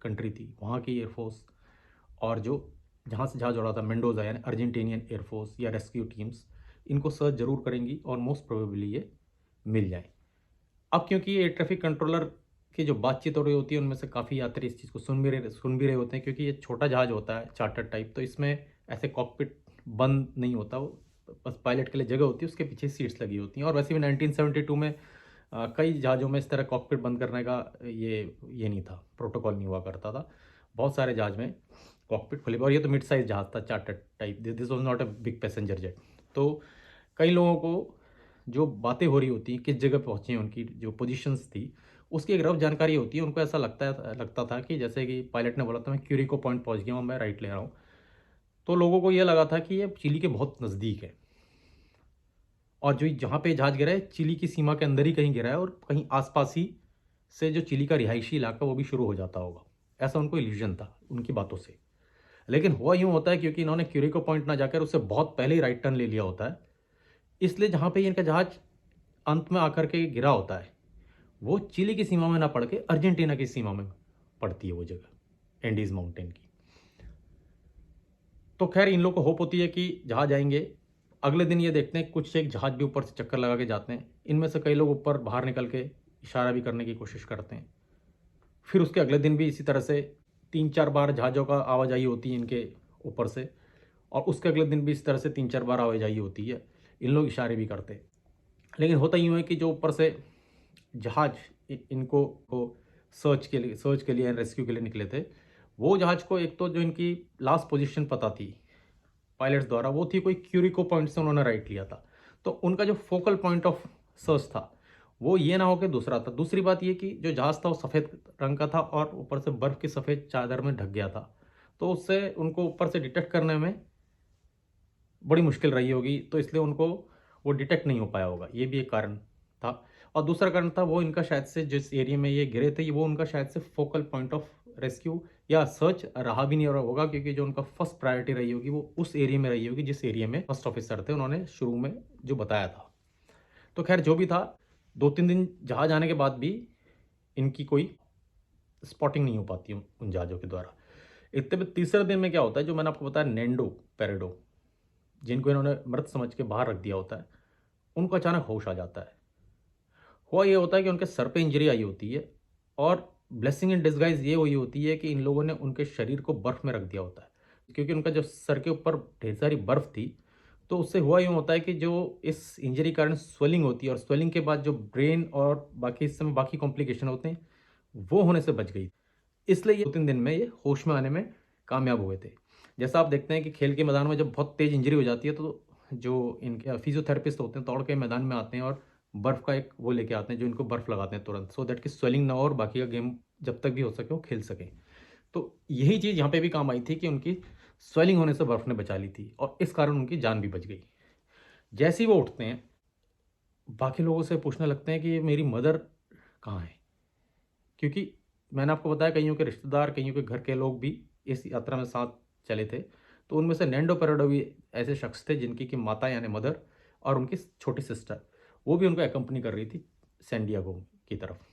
कंट्री थी वहाँ की एयरफोर्स, और जो जहाँ से जहाज उड़ा था मेंडोजा यानी अर्जेंटीनियन एयरफोर्स या रेस्क्यू टीम्स, इनको सर्च जरूर करेंगी और मोस्ट प्रोबेबली ये मिल जाए। अब क्योंकि ये ट्रैफिक कंट्रोलर की जो बातचीत हो रही होती है उनमें से काफ़ी यात्री इस चीज़ को सुन भी रहे होते हैं, क्योंकि ये छोटा जहाज होता है चार्टर टाइप, तो इसमें ऐसे कॉकपिट बंद नहीं होता, वो बस पायलट के लिए जगह होती है, उसके पीछे सीट्स लगी होती हैं। और वैसे भी 1972 में कई जहाज़ों में इस तरह कॉकपिट बंद करने का ये नहीं था, प्रोटोकॉल नहीं हुआ करता था। बहुत सारे जहाज में कॉकपिट खुली और ये तो मिड साइज जहाज़ था, charter type, this was not a big passenger jet. तो कई लोगों को जो बातें हो रही होती हैं, किस जगह पहुँचे हैं, उनकी जो पोजीशंस थी, उसकी एक रफ जानकारी होती है। उनको ऐसा लगता था कि जैसे कि पायलट ने बोला था मैं क्यूरिको पॉइंट पहुँच गया हूँ, मैं राइट ले रहा हूँ। तो लोगों को ये लगा था कि ये चिली के बहुत नज़दीक है और जो जहाँ पे जहाज़ गिरा है चिली की सीमा के अंदर ही कहीं गिरा है और कहीं आस-पास ही से जो चिली का रिहायशी इलाका वो भी शुरू हो जाता होगा। ऐसा उनको इल्यूज़न था उनकी बातों से। लेकिन हुआ यूँ होता है क्योंकि इन्होंने क्यूरिको पॉइंट ना जाकर उससे बहुत पहले ही राइट टर्न ले लिया होता है। इसलिए जहाँ पे इनका जहाज़ अंत में आकर के गिरा होता है, वो चिली की सीमा में ना पड़ के अर्जेंटीना की सीमा में पड़ती है वो जगह, एंडीज़ माउंटेन की। तो ख़ैर इन लोगों को होप होती है कि जहाज़ आएँगे। अगले दिन ये देखते हैं कुछ एक जहाज़ भी ऊपर से चक्कर लगा के जाते हैं। इनमें से कई लोग ऊपर बाहर निकल के इशारा भी करने की कोशिश करते हैं। फिर उसके अगले दिन भी इसी तरह से 3-4 बार जहाज़ों का आवाजाही होती है इनके ऊपर से और उसके अगले दिन भी इस तरह से 3-4 बार आवाजाही होती है। इन लोग इशारे भी करते हैं। लेकिन होता यूँ है कि जो ऊपर से जहाज़ इनको को सर्च के लिए रेस्क्यू के लिए निकले थे, वो जहाज़ को एक तो जो इनकी लास्ट पोज़ीशन पता थी पायलट्स द्वारा, वो थी कोई क्यूरिको पॉइंट से उन्होंने राइट लिया था। तो उनका जो फोकल पॉइंट ऑफ सर्च था, वो ये ना हो के दूसरा था। दूसरी बात ये कि जो जहाज़ था वो सफ़ेद रंग का था और ऊपर से बर्फ़ की सफ़ेद चादर में ढक गया था। तो उससे उनको ऊपर से डिटेक्ट करने में बड़ी मुश्किल रही होगी, तो इसलिए उनको वो डिटेक्ट नहीं हो पाया होगा, ये भी एक कारण था। और दूसरा कारण था वो इनका शायद से जिस एरिया में ये गिरे थे, वो उनका शायद से फोकल पॉइंट ऑफ रेस्क्यू या सर्च रहा भी नहीं रहा होगा क्योंकि जो उनका फर्स्ट प्रायोरिटी रही होगी वो उस एरिया में रही होगी जिस एरिया में फर्स्ट ऑफिसर थे उन्होंने शुरू में जो बताया था। तो खैर जो भी था, 2-3 दिन जहाज आने के बाद भी इनकी कोई स्पॉटिंग नहीं हो पाती उन जहाज़ों के द्वारा। इतने में तीसरे दिन में क्या होता है, जो मैंने आपको बताया नेंडो पेरेडो, जिनको इन्होंने मृत समझ के बाहर रख दिया होता है, उनको अचानक होश आ जाता है। हुआ ये होता है कि उनके सर पे इंजरी आई होती है और ब्लेसिंग इन डिस्गाइज ये हुई होती है कि इन लोगों ने उनके शरीर को बर्फ़ में रख दिया होता है। क्योंकि उनका जो सर के ऊपर ढेर सारी बर्फ़ थी, तो उससे हुआ यूँ होता है कि जो इस इंजरी के कारण स्वेलिंग होती है और स्वेलिंग के बाद जो ब्रेन और बाकी इस समय बाकी कॉम्प्लिकेशन होते हैं, वो होने से बच गई। इसलिए ये 2-3 दिन में ये होश में आने में कामयाब हुए थे। जैसा आप देखते हैं कि खेल के मैदान में जब बहुत तेज़ इंजरी हो जाती है तो जो इनके फिज़ियोथेरेपिस्ट होते हैं दौड़ के मैदान में आते हैं और बर्फ़ का एक वो लेके आते हैं जो इनको बर्फ़ लगाते हैं तुरंत, सो दैट कि स्वेलिंग ना हो और बाकी का गेम जब तक भी हो सके वो खेल सकें। तो यही चीज़ यहाँ पे भी काम आई थी कि उनकी स्वेलिंग होने से बर्फ़ ने बचा ली थी और इस कारण उनकी जान भी बच गई। जैसे ही वो उठते हैं, बाकी लोगों से पूछने लगते हैं कि ये मेरी मदर कहाँ है? क्योंकि मैंने आपको बताया कइयों के रिश्तेदार, कइयों के घर के लोग भी इस यात्रा में साथ चले थे। तो उनमें से नैंडो पेरेडो भी ऐसे शख्स थे जिनकी कि माता यानी मदर और उनकी छोटी सिस्टर, वो भी उनको एक्कम्पनी कर रही थी सैन डिएगो की तरफ।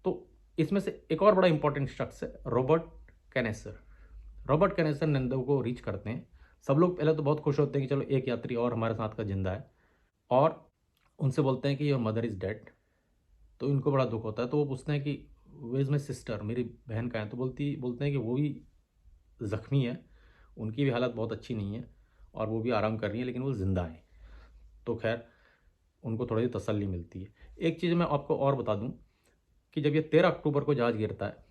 तो इसमें से एक और बड़ा इंपॉर्टेंट शख्स है रॉबर्ट कैनेसर। रॉबर्ट कैनेसर नैंडो को रीच करते हैं। सब लोग पहले तो बहुत खुश होते हैं कि चलो एक यात्री और हमारे साथ का ज़िंदा है और उनसे बोलते हैं कि योर मदर इज़ डेड। तो इनको बड़ा दुःख होता है, तो वो पूछते हैं कि वेयर इज़ माई सिस्टर, मेरी बहन कहाँ है? तो बोलते हैं कि वो भी ज़ख्मी है, उनकी भी हालत बहुत अच्छी नहीं है और वो भी आराम कर रही हैं लेकिन वो ज़िंदा हैं। तो ख़ैर उनको थोड़ी तसल्ली मिलती है। एक चीज़ मैं आपको और बता दूँ कि जब ये 13 अक्टूबर को जहाज़ गिरता है,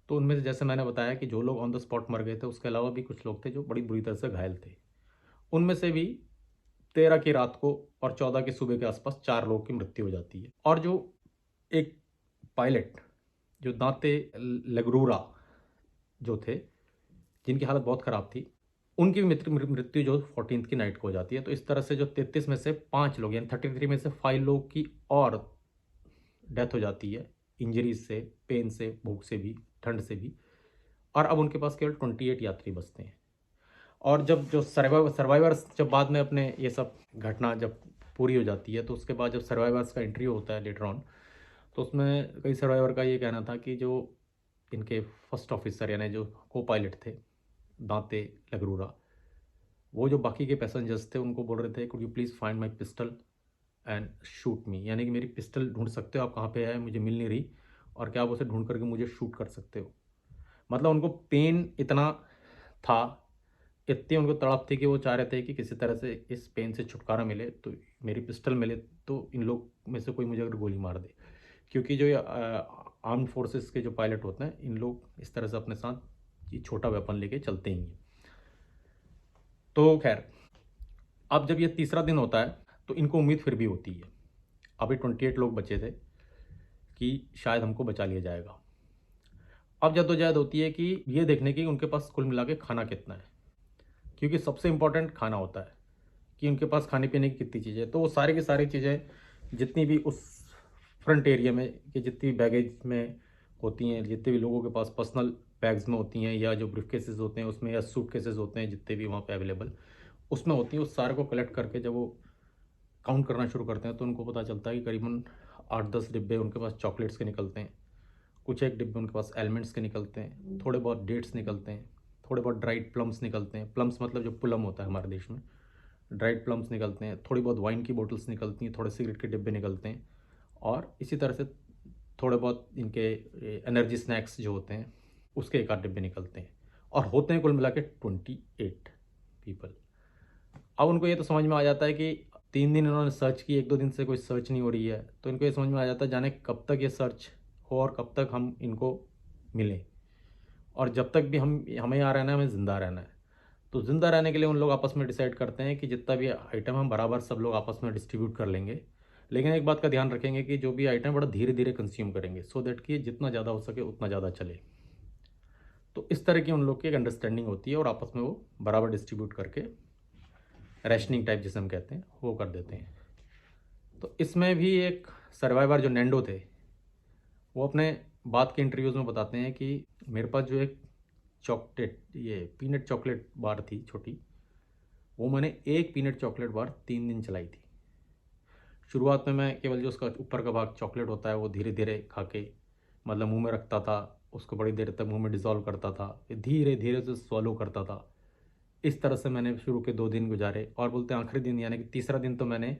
तो उनमें से जैसे मैंने बताया कि जो लोग ऑन द स्पॉट मर गए थे, उसके अलावा भी कुछ लोग थे जो बड़ी बुरी तरह से घायल थे। उनमें से भी 13 की रात को और 14 की सुबह के आसपास 4 लोगों की मृत्यु हो जाती है और जो एक पायलट जो दांते लेगरूरा जो थे, जिनकी हालत बहुत ख़राब थी, उनकी भी मृत्यु जो 14th की नाइट को हो जाती है। तो इस तरह से जो 33 में से 5 लोग यानी 33 में से 5 लोग की और डेथ हो जाती है, इंजरीज़ से, पेन से, भूख से भी, ठंड से भी। और अब उनके पास केवल 28 यात्री बचते हैं। और जब जो सर्वाइवर्स जब बाद में अपने ये सब घटना जब पूरी हो जाती है, तो उसके बाद जब सर्वाइवर्स का इंटरव्यू होता है लेटर ऑन, तो उसमें कई सर्वाइवर का ये कहना था कि जो इनके फर्स्ट ऑफिसर यानी जो को पायलट थे, दांते लगरूरा, वो जो बाकी के पैसेंजर्स थे उनको बोल रहे थे could you please find my pistol and shoot मी, यानी कि मेरी पिस्टल ढूंढ सकते हो आप, कहाँ पे है मुझे मिल नहीं रही और क्या आप उसे ढूंढ करके मुझे शूट कर सकते हो। मतलब उनको पेन इतना था, इतनी उनको तड़प थी कि वो चाह रहे थे कि किसी तरह से इस पेन से छुटकारा मिले, तो मेरी पिस्टल मिले तो इन लोग में से कोई मुझे अगर गोली मार दे। क्योंकि जो ये आर्म्ड फोर्सेस के जो पायलट होते हैं, इन लोग इस तरह से अपने साथ ये छोटा वेपन लेके चलते ही हैं। तो खैर, अब जब ये तीसरा दिन होता है तो इनको उम्मीद फिर भी होती है, अभी 28 लोग बचे थे कि शायद हमको बचा लिया जाएगा। अब जद्दोजहद होती है कि ये देखने की उनके पास कुल मिला के खाना कितना है, क्योंकि सबसे इम्पोर्टेंट खाना होता है कि उनके पास खाने पीने की कितनी चीज़ें। तो वो सारी की सारी चीज़ें जितनी भी उस फ्रंट एरिया में कि जितनी बैगेज में होती हैं, जितने भी लोगों के पास पर्सनल बैग्स में होती हैं, या जो ब्रीफ केसेस होते हैं उसमें, या सूट केसेस होते हैं जितने भी वहाँ पे अवेलेबल उसमें होती हैं, उस सारे को कलेक्ट करके जब वो काउंट करना शुरू करते हैं तो उनको पता चलता है कि करीबन 8-10 डिब्बे उनके पास चॉकलेट्स के निकलते हैं, कुछ एक डिब्बे उनके पास एलिमेंट्स के निकलते हैं, थोड़े बहुत डेट्स निकलते हैं, थोड़े बहुत ड्राइड प्लम्स निकलते हैं। प्लम्स मतलब जो पुलम होता है हमारे देश में, ड्राइड प्लम्स निकलते हैं, थोड़ी बहुत वाइन की बोतल्स निकलती हैं, थोड़े सिगरेट के डिब्बे निकलते हैं, और इसी तरह से थोड़े बहुत इनके एनर्जी स्नैक्स जो होते हैं उसके एक आध डिब्बे निकलते हैं, और होते हैं कुल मिला के 28 पीपल। अब उनको ये तो समझ में आ जाता है कि 3 दिन इन्होंने सर्च की, 1-2 दिन से कोई सर्च नहीं हो रही है, तो इनको ये समझ में आ जाता है जाने कब तक ये सर्च हो और कब तक हम इनको मिलें, और जब तक भी हमें यहाँ रहना है, हमें ज़िंदा रहना है। तो ज़िंदा रहने के लिए उन लोग आपस में डिसाइड करते हैं कि जितना भी आइटम हम बराबर सब लोग आपस में डिस्ट्रीब्यूट कर लेंगे, लेकिन एक बात का ध्यान रखेंगे कि जो भी आइटम बड़ा धीरे धीरे कंज्यूम करेंगे, सो दैट कि जितना ज़्यादा हो सके उतना ज़्यादा चले। तो इस तरह की उन लोग की एक अंडरस्टैंडिंग होती है, और आपस में वो बराबर डिस्ट्रीब्यूट करके रैशनिंग टाइप जिसे हम कहते हैं वो कर देते हैं। तो इसमें भी एक सर्वाइवर जो नैंडो थे, वो अपने बात के इंटरव्यूज़ में बताते हैं कि मेरे पास जो एक चॉकलेट, ये पीनट चॉकलेट बार थी छोटी, वो मैंने एक पीनट चॉकलेट बार 3 दिन चलाई थी। शुरुआत में मैं केवल जो उसका ऊपर का भाग चॉकलेट होता है वो धीरे धीरे खा के, मतलब मुंह में रखता था, उसको बड़ी देर तक मुंह में डिज़ोल्व करता था, फिर धीरे धीरे से स्वॉलो करता था। इस तरह से मैंने शुरू के 2 दिन गुजारे, और बोलते हैं आखिरी दिन यानी कि तीसरा दिन तो मैंने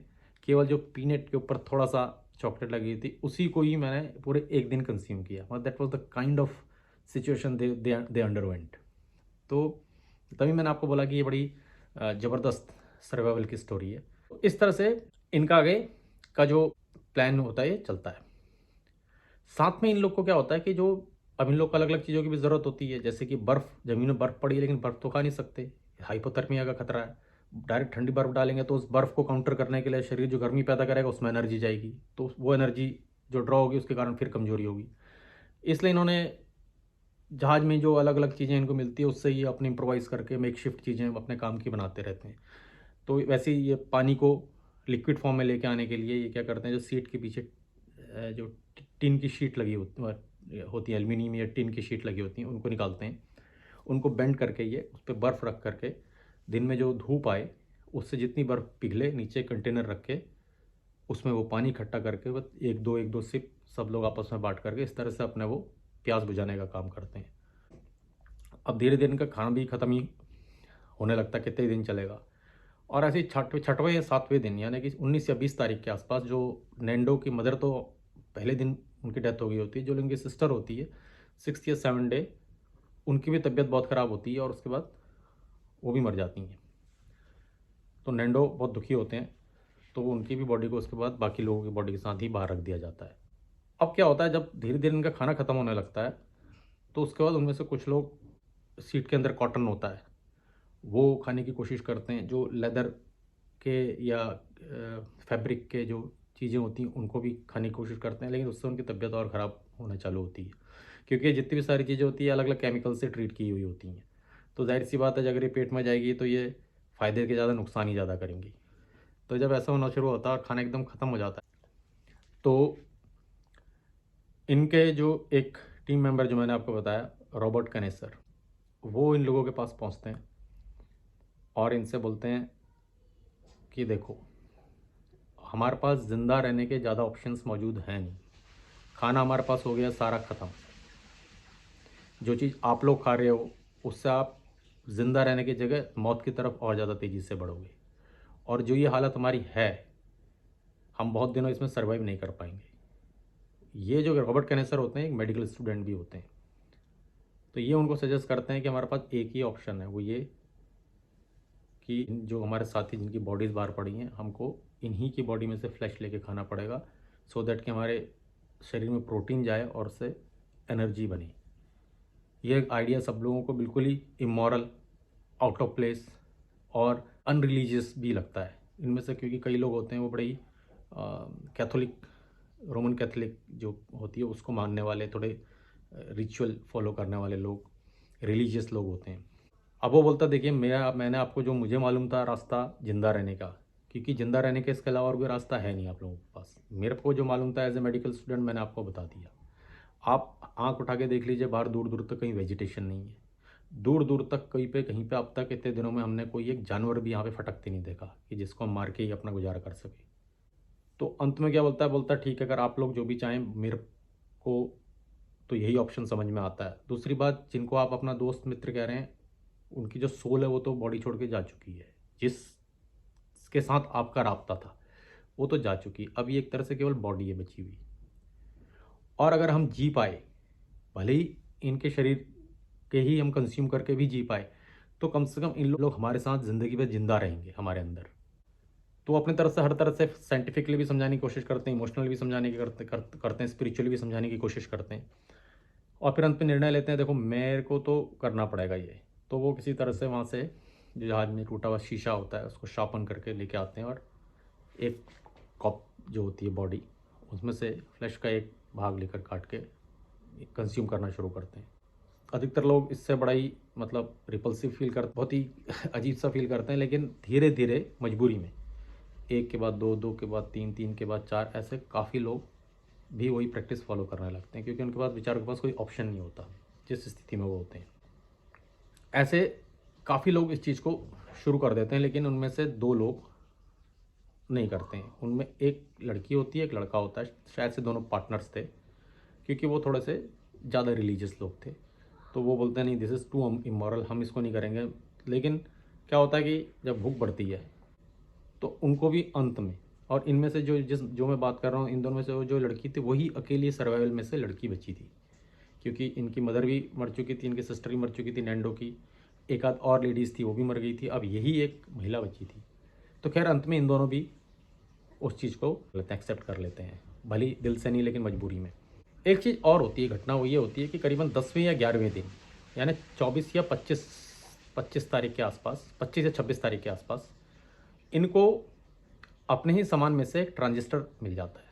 केवल जो पीनट के ऊपर थोड़ा सा चॉकलेट लगी थी उसी को ही मैंने पूरे एक दिन कंज्यूम किया। मतलब that was the kind of situation they underwent. तो तभी मैंने आपको बोला कि ये बड़ी ज़बरदस्त सर्वाइवल की स्टोरी है। तो इस तरह से इनका आगे का जो प्लान होता है ये चलता है। साथ में इन लोग को क्या होता है कि जो अब इन लोग को अलग अलग चीज़ों की भी ज़रूरत होती है, जैसे कि बर्फ़, ज़मीन में बर्फ़ पड़ी है लेकिन बर्फ़ तो खा नहीं सकते, हाइपोथर्मिया का खतरा है। डायरेक्ट ठंडी बर्फ़ डालेंगे तो उस बर्फ़ को काउंटर करने के लिए शरीर जो गर्मी पैदा करेगा उसमें एनर्जी जाएगी, तो वो एनर्जी जो ड्रॉ होगी उसके कारण फिर कमजोरी होगी। इसलिए इन्होंने जहाज़ में जो अलग अलग चीज़ें इनको मिलती है उससे ये अपने इम्प्रोवाइज़ करके मेक शिफ्ट चीज़ें अपने काम की बनाते रहते हैं। तो वैसे ही ये पानी को लिक्विड फॉर्म में लेके आने के लिए ये क्या करते हैं, जो सीट के पीछे जो टिन की शीट लगी होती है, एल्यूमिनियम या टिन की शीट लगी होती हैं, उनको निकालते हैं, उनको बेंड करके ये उस पर बर्फ़ रख करके दिन में जो धूप आए उससे जितनी बर्फ़ पिघले नीचे कंटेनर रख के उसमें वो पानी इकट्ठा करके बस एक दो सिप सब लोग आपस में बांट करके इस तरह से अपने वो प्यास बुझाने का काम करते हैं। अब धीरे धीरे इनका खाना भी ख़त्म ही होने लगता है, कितने ही दिन चलेगा। और ऐसे ही छठवें या 7वें दिन यानी कि 19 या 20 तारीख के आसपास जो नैंडो की मदर, तो पहले दिन उनकी डेथ हो गई होती है, जो उनकी सिस्टर होती है 6 या 7 डे, उनकी भी तबीयत बहुत ख़राब होती है और उसके बाद वो भी मर जाती हैं। तो नैंडो बहुत दुखी होते हैं, तो उनकी भी बॉडी को उसके बाद बाकी लोगों की बॉडी के साथ ही बाहर रख दिया जाता है। अब क्या होता है, जब धीरे धीरे इनका खाना ख़त्म होने लगता है तो उसके बाद उनमें से कुछ लोग सीट के अंदर कॉटन होता है वो खाने की कोशिश करते हैं, जो लेदर के या फैब्रिक के जो चीज़ें होती हैं उनको भी खाने की कोशिश करते हैं, लेकिन उससे उनकी तबीयत और ख़राब होना चालू होती है, क्योंकि जितनी भी सारी चीज़ें होती हैं अलग अलग केमिकल से ट्रीट की हुई होती हैं। तो जाहिर सी बात है, अगर ये पेट में जाएगी तो ये फ़ायदे के ज़्यादा नुकसान ही ज़्यादा करेंगी। तो जब ऐसा होना शुरू होता है और खाना एकदम ख़त्म हो जाता है, तो इनके जो एक टीम मेंबर जो मैंने आपको बताया, रॉबर्ट कनेसर, वो इन लोगों के पास पहुंचते हैं और इनसे बोलते हैं कि देखो, हमारे पास ज़िंदा रहने के ज़्यादा ऑप्शंस मौजूद हैं नहीं, खाना हमारे पास हो गया सारा ख़त्म, जो चीज़ आप लोग खा रहे हो उससे आप ज़िंदा रहने की जगह मौत की तरफ और ज़्यादा तेज़ी से बढ़ोगे, और जो ये हालत हमारी है हम बहुत दिनों इसमें सर्वाइव नहीं कर पाएंगे। ये जो रॉबर्ट कैनेसर होते हैं एक मेडिकल स्टूडेंट भी होते हैं, तो ये उनको सजेस्ट करते हैं कि हमारे पास एक ही ऑप्शन है, वो ये कि जो हमारे साथी जिनकी बॉडीज़ बाहर पड़ी हैं हमको इन्हीं की बॉडी में से फ्लैश लेके खाना पड़ेगा, सो दैट कि हमारे शरीर में प्रोटीन जाए और उससे एनर्जी बने। ये आइडिया सब लोगों को बिल्कुल ही इमोरल, आउट ऑफ प्लेस और अनरिलीजियस भी लगता है इनमें से, क्योंकि कई लोग होते हैं वो बड़े ही कैथोलिक, रोमन कैथोलिक जो होती है उसको मानने वाले, थोड़े रिचुअल फॉलो करने वाले लोग, रिलीजियस लोग होते हैं। अब वो बोलता देखिए मैंने आपको जो मुझे मालूम था रास्ता जिंदा रहने का, क्योंकि जिंदा रहने के इसके अलावा और कोई रास्ता है नहीं आप लोगों के पास। मेरे को जो मालूम था एज ए मेडिकल स्टूडेंट मैंने आपको बता दिया। आप आंख उठा के देख लीजिए, बाहर दूर दूर तक कहीं वेजिटेशन नहीं है, दूर दूर तक कहीं पे अब तक इतने दिनों में हमने कोई एक जानवर भी यहाँ पे फटकते नहीं देखा कि जिसको हम मार के ही अपना गुजारा कर सके। तो अंत में क्या बोलता है ठीक है, अगर आप लोग जो भी चाहें मेरे को तो यही ऑप्शन समझ में आता है। दूसरी बात, जिनको आप अपना दोस्त मित्र कह रहे हैं उनकी जो सोल है वो तो बॉडी छोड़ के जा चुकी है, जिसके साथ आपका राब्ता था वो तो जा चुकी है, अभी एक तरह से केवल बॉडी है बची हुई। और अगर हम जी पाए, भले ही इनके शरीर के ही हम कंज्यूम करके भी जी पाए, तो कम से कम इन लोग हमारे साथ ज़िंदगी में जिंदा रहेंगे हमारे अंदर। तो अपनी तरफ से हर तरह से साइंटिफिकली भी समझाने की कोशिश करते हैं, इमोशनली भी समझाने की करते हैं, स्पिरिचुअली भी समझाने की कोशिश करते हैं, और फिर अंत में निर्णय लेते हैं देखो मेरे को तो करना पड़ेगा ये। तो वो किसी तरह से वहाँ से जो जहाज में टूटा हुआ शीशा होता है उसको शार्पन करके लेके आते हैं, और एक कॉप जो होती है बॉडी, उसमें से फ्लैश का एक भाग लेकर काट के कंज्यूम करना शुरू करते हैं। अधिकतर लोग इससे बड़ा ही मतलब रिपल्सिव फील करते, बहुत ही अजीब सा फील करते हैं, लेकिन धीरे धीरे मजबूरी में एक के बाद दो, दो के बाद तीन, तीन के बाद चार, ऐसे काफ़ी लोग भी वही प्रैक्टिस फॉलो करने लगते हैं, क्योंकि उनके पास बेचारों के पास कोई ऑप्शन नहीं होता जिस स्थिति में वो होते हैं। ऐसे काफ़ी लोग इस चीज़ को शुरू कर देते हैं, लेकिन उनमें से दो लोग नहीं करते हैं। उनमें एक लड़की होती है, एक लड़का होता है, शायद से दोनों पार्टनर्स थे, क्योंकि वो थोड़े से ज़्यादा रिलीजियस लोग थे। तो वो बोलते हैं नहीं दिस इज़ टू इमोरल, हम इसको नहीं करेंगे। लेकिन क्या होता है कि जब भूख बढ़ती है तो उनको भी अंत में, और इनमें से जो मैं बात कर रहा हूँ इन दोनों में से, वो जो लड़की थी वही अकेली सर्वाइवल में से लड़की बची थी, क्योंकि इनकी मदर भी मर चुकी थी, इनकी सिस्टर भी मर चुकी थी नैंडो की, एक आध और लेडीज़ थी वो भी मर गई थी, अब यही एक महिला बची थी। तो खैर अंत में इन दोनों भी उस चीज़ को एक्सेप्ट कर लेते हैं, भली दिल से नहीं लेकिन मजबूरी में। एक चीज़ और होती है, घटना वो ये होती है कि करीबन 10वें या 11वें दिन, यानी 24 या 25 तारीख के आसपास, 25 या 26 तारीख के आसपास, इनको अपने ही सामान में से एक ट्रांजिस्टर मिल जाता है।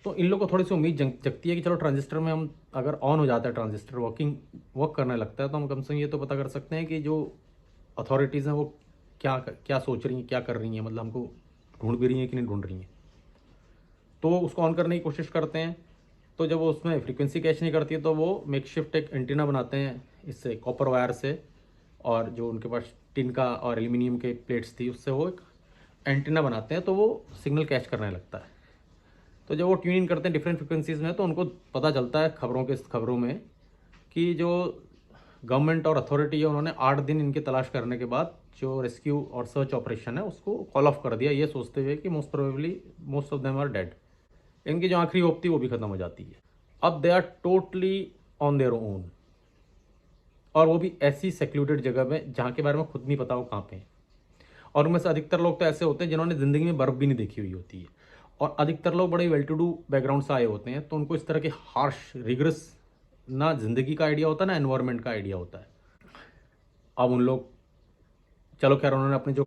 तो इन लोगों को थोड़ी सी उम्मीद जगती है कि चलो ट्रांजिस्टर में हम अगर ऑन हो जाता है, ट्रांजिस्टर वर्क करने लगता है, तो हम कम से कम ये तो पता कर सकते हैं कि जो अथॉरिटीज़ हैं वो क्या क्या सोच रही हैं, क्या कर रही हैं, मतलब हमको ढूंढ भी रही हैं कि नहीं ढूंढ रही हैं। तो उसको ऑन करने की कोशिश करते हैं। तो जब वो उसमें फ्रीक्वेंसी कैच नहीं करती है तो वो मेकशिफ्ट एक एंटीना बनाते हैं इससे, कॉपर वायर से, और जो उनके पास टिन का और एल्यूमिनियम के प्लेट्स थी उससे वो एक एंटीना बनाते हैं, तो वो सिग्नल कैच करने लगता है। तो जब वो ट्यून इन करते हैं डिफरेंट फ्रिक्वेंसीज़ में, तो उनको पता चलता है खबरों में कि जो गवर्नमेंट और अथॉरिटी है उन्होंने 8 दिन इनकी तलाश करने के बाद जो रेस्क्यू और सर्च ऑपरेशन है उसको कॉल ऑफ कर दिया, ये सोचते हुए कि most probably most of them are dead. इनकी जो आखिरी होप थी वो भी खत्म हो जाती है। अब they are totally on their own, और वो भी ऐसी सेक्लूडेड जगह में जहाँ के बारे में खुद नहीं पता वो कहाँ पे हैं। और उनमें से अधिकतर लोग तो ऐसे होते हैं जिन्होंने ज़िंदगी में बर्फ़ भी नहीं देखी हुई होती है, और अधिकतर लोग बड़े वेल टू डू बैकग्राउंड से आए होते हैं, तो उनको इस तरह के हार्श रिगरस ना ज़िंदगी का आइडिया होता है ना एनवायरनमेंट का आइडिया होता है। अब उन लोग, चलो खैर उन्होंने अपने जो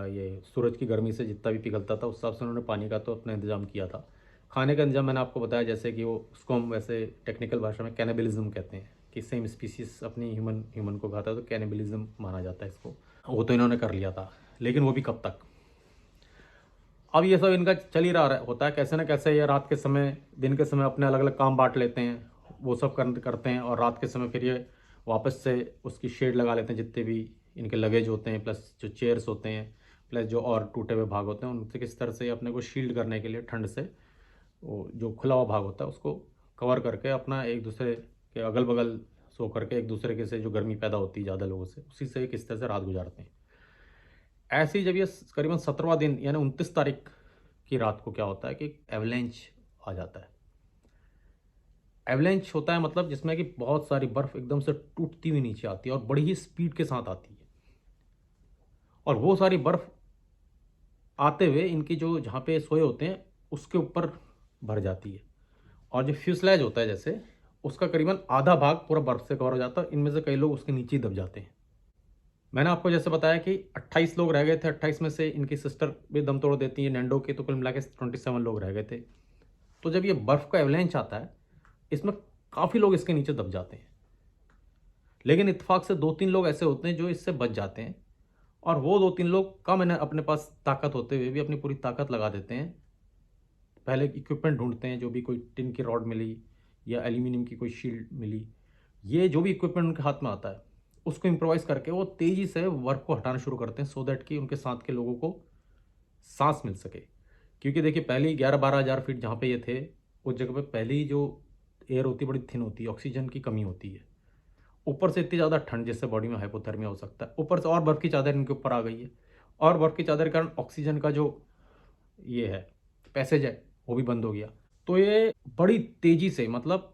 ये सूरज की गर्मी से जितना भी पिघलता था उस हिसाब से उन्होंने पानी का तो अपना इंतजाम किया था। खाने का इंतजाम मैंने आपको बताया, जैसे कि वो उसको हम वैसे टेक्निकल भाषा में कैनिबलिज्म कहते हैं, कि सेम स्पीसीज अपनी ह्यूमन को खाता है तो कैनिबलिज्म माना जाता है इसको। वो तो इन्होंने कर लिया था, लेकिन वो भी कब तक। अब ये सब इनका चल ही रहा होता है, कैसे ना कैसे ये रात के समय दिन के समय अपने अलग अलग काम बांट लेते हैं, वो सब करते हैं, और रात के समय फिर ये वापस से उसकी शेड लगा लेते हैं, जितने भी इनके लगेज होते हैं प्लस जो चेयर्स होते हैं प्लस जो और टूटे हुए भाग होते हैं उनसे किस तरह से अपने को शील्ड करने के लिए ठंड से, वो जो खुला हुआ भाग होता है उसको कवर करके अपना एक दूसरे के अगल बगल सो करके एक दूसरे के से जो गर्मी पैदा होती है ज़्यादा लोगों से, उसी से किस तरह से रात गुजारते हैं। ऐसे ही जब ये करीबन 17वां दिन यानी 29 तारीख की रात को क्या होता है कि एवलेंच आ जाता है। एवलेंच होता है मतलब जिसमें कि बहुत सारी बर्फ़ एकदम से टूटती हुई नीचे आती है और बड़ी ही स्पीड के साथ आती है, और वो सारी बर्फ़ आते हुए इनकी जो जहाँ पे सोए होते हैं उसके ऊपर भर जाती है, और जो फ्यूसलेज होता है जैसे उसका करीबन आधा भाग पूरा बर्फ़ से कवर हो जाता है। इनमें से कई लोग उसके नीचे ही दब जाते हैं। मैंने आपको जैसे बताया कि 28 लोग रह गए थे, 28 में से इनकी सिस्टर भी दम तोड़ देती है नैंडो की, तो कुल मिला के 27 लोग रह गए थे। तो जब ये बर्फ़ का एवलांच आता है, इसमें काफ़ी लोग इसके नीचे दब जाते हैं, लेकिन इत्तेफाक से 2-3 लोग ऐसे होते हैं जो इससे बच जाते हैं, और वो 2-3 लोग कम अपने पास ताकत होते हुए भी अपनी पूरी ताकत लगा देते हैं। पहले इक्विपमेंट ढूंढते हैं, जो भी कोई टिन की रॉड मिली या एल्यूमिनियम की कोई शील्ड मिली, ये जो भी इक्विपमेंट उनके हाथ में आता है उसको इम्प्रोवाइज़ करके वो तेज़ी से वर्क को हटाना शुरू करते हैं, सो दैट कि उनके साथ के लोगों को सांस मिल सके। क्योंकि देखिए, पहले ही 11-12 हज़ार फीट जहाँ पे ये थे, उस जगह पे पहले ही जो एयर होती है बड़ी थिन होती है, ऑक्सीजन की कमी होती है। ऊपर से इतनी ज़्यादा ठंड जिससे बॉडी में हाइपोथर्मिया हो सकता है, ऊपर से और बर्फ़ की चादर इनके ऊपर आ गई है, और बर्फ़ की चादर के कारण ऑक्सीजन का जो ये है पैसेज है वो भी बंद हो गया। तो ये बड़ी तेज़ी से, मतलब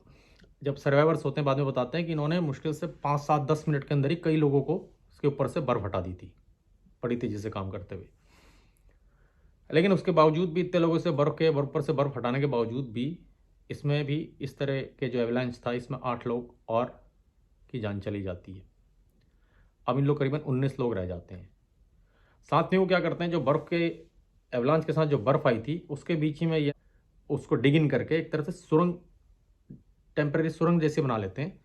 जब सर्वाइवर्स होते हैं बाद में बताते हैं कि इन्होंने मुश्किल से 5, 7, 10 मिनट के अंदर ही कई लोगों को उसके ऊपर से बर्फ़ हटा दी थी, बड़ी तेज़ी से काम करते हुए। लेकिन उसके बावजूद भी, इतने लोगों से बर्फ़ पर से बर्फ़ हटाने के बावजूद भी, इसमें भी इस तरह के जो एवलांच था, इसमें 8 लोग और की जान चली जाती है। अब इन लोग करीबन 19 लोग रह जाते हैं। साथ में वो क्या करते हैं, जो बर्फ़ के एवलांच के साथ जो बर्फ़ आई थी उसके बीच ही में ये उसको डिग इन करके एक तरह से सुरंग, टेम्परेरी सुरंग जैसी बना लेते हैं,